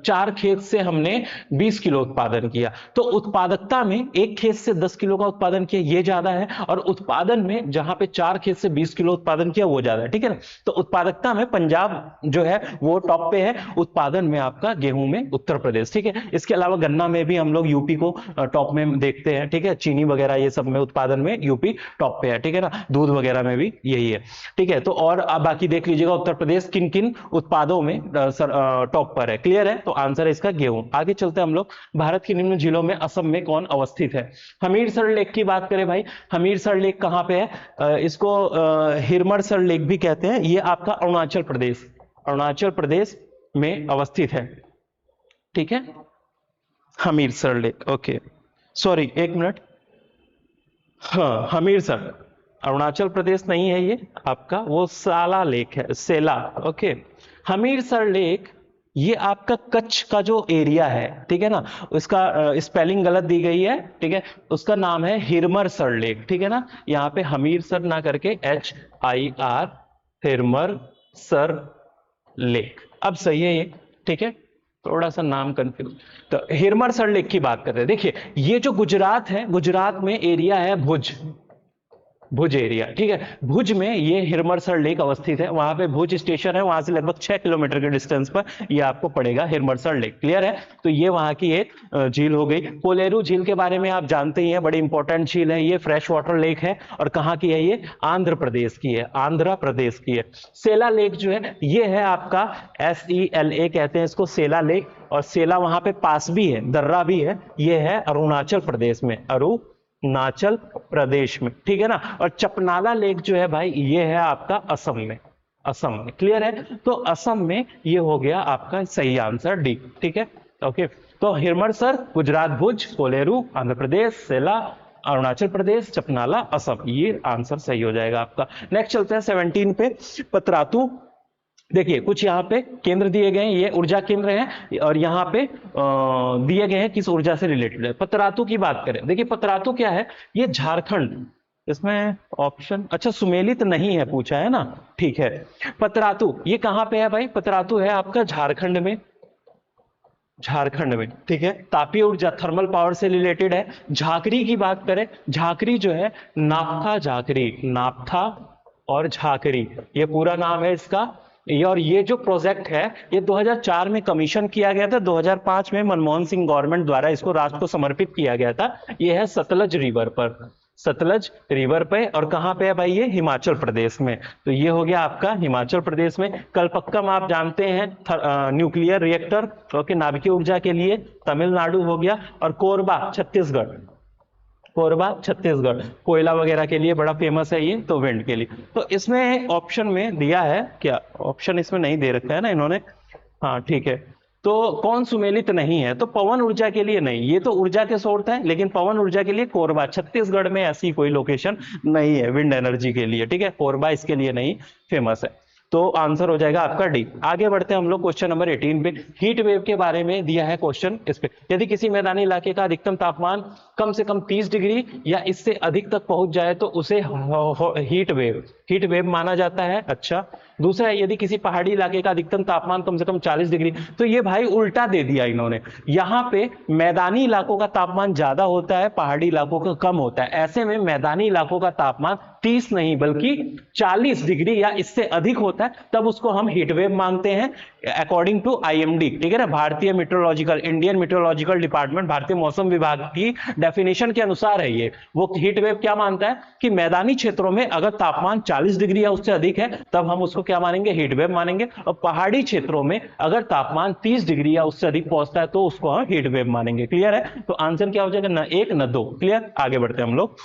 4 खेत से हमने 20 किलो उत्पादन किया, तो उत्पादकता में एक खेत से 10 किलो का उत्पादन किया ये ज्यादा है, और उत्पादन में जहां पे 4 खेत से 20 किलो उत्पादन किया वो ज्यादा है, ठीक है ना। तो उत्पादकता में पंजाब जो है वो टॉप पे है, उत्पादन में आपका गेहूं में उत्तर प्रदेश, ठीक है। इसके अलावा गन्ना में भी हम लोग यूपी को टॉप में देखते हैं, ठीक है, चीनी वगैरह ये सब में उत्पादन में यूपी टॉप पे है, ठीक है ना, दूध वगैरह में भी यही है, ठीक है। तो और आप बाकी देख लीजिएगा उत्तर प्रदेश किन किन उत्पादों में टॉप पर है, क्लियर है। तो आंसर है इसका गेहूं। आगे चलते हैं हम लोग। भारत की निम्न झीलों में असम में कौन अवस्थित है। हमीरसर लेक की बात करें भाई, हमीरसर लेक कहां पे है, इसको हिरमरसर लेक भी कहते हैं। ये आपका अरुणाचल प्रदेश में अवस्थित है, ठीक है, हमीरसर लेक, ओके, सॉरी एक मिनट, हाँ हमीरसर अरुणाचल प्रदेश नहीं है, ये आपका वो साला लेक है, सेला, ओके। हमीरसर लेक ये आपका कच्छ का जो एरिया है, ठीक है ना, उसका स्पेलिंग गलत दी गई है, ठीक है, उसका नाम है हिरमरसर लेक, ठीक है ना। यहाँ पे हमीरसर ना करके HIR, हिरमरसर लेक, अब सही है ये, ठीक है, थोड़ा सा नाम कंफ्यूज। तो हिरमरसर लेक की बात कर रहे हैं। देखिए ये जो गुजरात है, गुजरात में एरिया है भुज एरिया, ठीक है, भुज में ये हिरमरसर लेक अवस्थित है। वहां पे भुज स्टेशन है, वहां से लगभग 6 किलोमीटर के डिस्टेंस पर ये आपको पड़ेगा हिरमरसर लेक, क्लियर है। तो ये वहां की एक झील हो गई। कोलेरू झील के बारे में आप जानते ही हैं, बड़ी इंपॉर्टेंट झील है, ये फ्रेश वाटर लेक है, और कहाँ की है ये, आंध्र प्रदेश की है, आंध्र प्रदेश की है। सेला लेक जो है ये है आपका SELA कहते हैं इसको, सेला लेक, और सेला वहां पे पास भी है, दर्रा भी है, ये है अरुणाचल प्रदेश में, अरुणाचल प्रदेश में, ठीक है ना। और चपनाला लेक जो है भाई ये है आपका असम में, क्लियर है। तो असम में ये हो गया आपका सही आंसर डी, ठीक है, ओके। तो हिरमरसर गुजरात, भुज, कोलेरू आंध्र प्रदेश, सेला अरुणाचल प्रदेश, चपनाला असम, ये आंसर सही हो जाएगा आपका। नेक्स्ट चलते हैं 17 पे, पतरातू। देखिए कुछ यहाँ पे केंद्र दिए गए हैं, ये ऊर्जा केंद्र हैं, और यहाँ पे दिए गए हैं किस ऊर्जा से रिलेटेड है। पतरातू की बात करें, देखिए पतरातू क्या है, ये झारखंड, इसमें ऑप्शन, अच्छा सुमेलित नहीं है पूछा है ना, ठीक है। पतरातू ये कहां पे है भाई, पतरातू है आपका झारखंड में, झारखंड में, ठीक है। तापीय ऊर्जा थर्मल पावर से रिलेटेड है। झाकरी की बात करें, झाकरी जो है नाप्था झाकरी, नाप्था और झाकरी, ये पूरा नाम है इसका। ये और ये जो प्रोजेक्ट है ये 2004 में कमीशन किया गया था, 2005 में मनमोहन सिंह गवर्नमेंट द्वारा इसको राष्ट्र को समर्पित किया गया था। ये है सतलज रिवर पर, सतलज रिवर पे। और कहाँ पे है भाई ये? हिमाचल प्रदेश में। तो ये हो गया आपका हिमाचल प्रदेश में। कलपक्कम आप जानते हैं न्यूक्लियर रिएक्टर, ओके, नाभिकीय ऊर्जा के लिए, तमिलनाडु हो गया। और कोरबा छत्तीसगढ़, कोरबा छत्तीसगढ़ कोयला वगैरह के लिए बड़ा फेमस है ये, तो विंड के लिए। तो इसमें ऑप्शन में दिया है क्या? ऑप्शन इसमें नहीं दे रखा है ना इन्होंने, हाँ ठीक है। तो कौन सुमेलित नहीं है? तो पवन ऊर्जा के लिए नहीं, ये तो ऊर्जा के सोर्स है, लेकिन पवन ऊर्जा के लिए कोरबा, छत्तीसगढ़ में ऐसी कोई लोकेशन नहीं है विंड एनर्जी के लिए, ठीक है। कोरबा इसके लिए नहीं फेमस है। तो आंसर हो जाएगा आपका डी। आगे बढ़ते हैं हम लोग क्वेश्चन नंबर 18 पे। हीट वेव के बारे में दिया है क्वेश्चन इस पे। यदि किसी मैदानी इलाके का अधिकतम तापमान कम से कम 30 डिग्री या इससे अधिक तक पहुंच जाए तो उसे हीट वेव माना जाता है। अच्छा, दूसरा है यदि किसी पहाड़ी इलाके का अधिकतम तापमान कम से कम 40 डिग्री, तो ये भाई उल्टा दे दिया इन्होंने। यहां पे मैदानी इलाकों का तापमान ज्यादा होता है, पहाड़ी इलाकों का कम होता है। ऐसे में मैदानी इलाकों का तापमान 30 नहीं बल्कि 40 डिग्री या इससे अधिक होता है, तब उसको हम हीट वेव मानते हैं अकॉर्डिंग टू आईएमडी, ठीक है ना, भारतीय मेट्रोलॉजिकल, इंडियन मेट्रोलॉजिकल डिपार्टमेंट, भारतीय मौसम विभाग की डेफिनेशन के अनुसार है ये। वो हीट वेव क्या मानता है कि मैदानी क्षेत्रों में अगर तापमान 40 डिग्री या उससे अधिक है तब हम उसको क्या मानेंगे? हीट वेव मानेंगे। और पहाड़ी क्षेत्रों में अगर तापमान 30 डिग्री या उससे अधिक पहुंचता है तो उसको हम हीट वेव मानेंगे। क्लियर है? तो आंसर क्या हो जाएगा? न 1 न 2। क्लियर? आगे बढ़ते हैं हम लोग।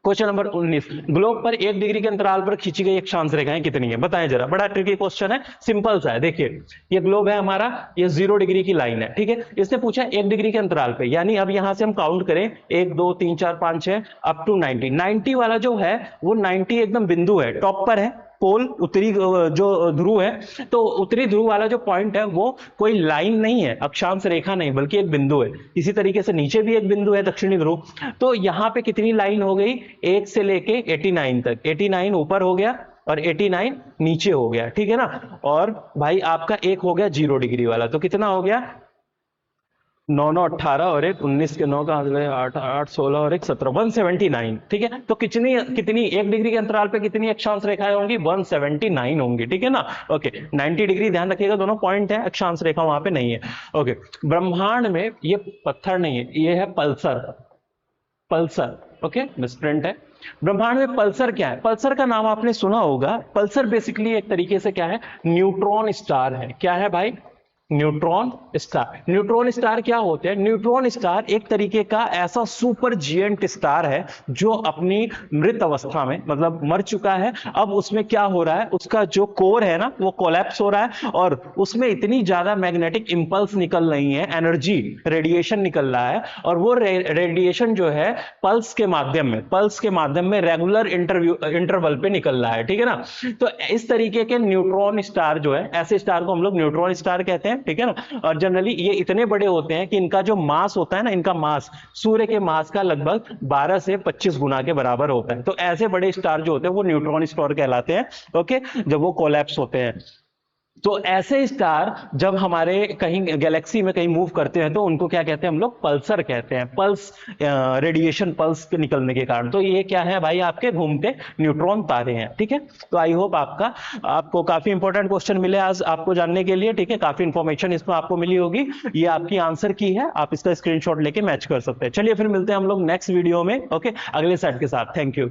क्वेश्चन नंबर 19, ग्लोब पर 1 डिग्री के अंतराल पर खींची गई अक्षांश रेखाएं कितनी है? बताएं जरा। बड़ा ट्रिकी क्वेश्चन है, सिंपल सा है। देखिए ये ग्लोब है हमारा, ये 0 डिग्री की लाइन है, ठीक है। इसने पूछा 1 डिग्री के अंतराल पे, यानी अब यहां से हम काउंट करें 1 2 3 4 5 6 अप टू 90। 90 वाला जो है वो 90 एकदम बिंदु है, टॉप पर है पोल, उत्तरी जो ध्रुव है, तो उत्तरी ध्रुव वाला जो पॉइंट है वो कोई लाइन नहीं है, अक्षांश रेखा नहीं, बल्कि एक बिंदु है। इसी तरीके से नीचे भी एक बिंदु है, दक्षिणी ध्रुव। तो यहां पे कितनी लाइन हो गई? 1 से लेके 89 तक। 89 ऊपर हो गया और 89 नीचे हो गया, ठीक है ना। और भाई आपका एक हो गया 0 डिग्री वाला, तो कितना हो गया? 9 9 18 और 1 19 के 9 का 8 8 16 और 1 17, 179, ठीक है। तो कितनी कितनी 1 डिग्री के अंतराल पे कितनी अक्षांश रेखाएं होंगी? 179 होंगी, ठीक है ना। ओके, 90 डिग्री ध्यान रखिएगा, दोनों पॉइंट है, अक्षांश रेखा वहां पे नहीं है। ओके, ब्रह्मांड में ये पत्थर नहीं है, ये है पल्सर, पल्सर, ओके, मिसप्रिंट है। ब्रह्मांड में पल्सर क्या है? पल्सर का नाम आपने सुना होगा। पल्सर बेसिकली एक तरीके से क्या है? न्यूट्रॉन स्टार है। क्या है भाई? Neutron star. न्यूट्रॉन स्टार क्या होते हैं? न्यूट्रॉन स्टार एक तरीके का ऐसा सुपर जिएंट स्टार है जो अपनी मृत अवस्था में, मतलब मर चुका है, अब उसमें क्या हो रहा है, उसका जो कोर है ना वो कोलैप्स हो रहा है और उसमें इतनी ज्यादा मैग्नेटिक इंपल्स निकल रही है, एनर्जी रेडिएशन निकल रहा है, और वो रेडिएशन जो है पल्स के माध्यम में रेगुलर इंटरवल पे निकल रहा है, ठीक है ना। तो इस तरीके के न्यूट्रॉन स्टार जो है, ऐसे स्टार को हम लोग न्यूट्रॉन स्टार कहते हैं, ठीक है ना। और जनरली ये इतने बड़े होते हैं कि इनका जो मास होता है ना, इनका मास सूर्य के मास का लगभग 12 से 25 गुना के बराबर होता है। तो ऐसे बड़े स्टार जो होते हैं वो न्यूट्रॉन स्टार कहलाते हैं, ओके, जब वो कोलैप्स होते हैं। तो ऐसे स्टार जब हमारे कहीं गैलेक्सी में कहीं मूव करते हैं तो उनको क्या कहते हैं हम लोग? पल्सर कहते हैं। पल्स, रेडिएशन पल्स के निकलने के कारण। तो ये क्या है भाई? आपके घूमते न्यूट्रॉन तारे हैं, ठीक है। तो आई होप आपको काफी इंपॉर्टेंट क्वेश्चन मिले आज आपको जानने के लिए, ठीक है। काफी इंफॉर्मेशन इसमें आपको मिली होगी। ये आपकी आंसर की है, आप इसका स्क्रीनशॉट लेके मैच कर सकते हैं। चलिए फिर मिलते हैं हम लोग नेक्स्ट वीडियो में, ओके, अगले सेट के साथ। Thank you.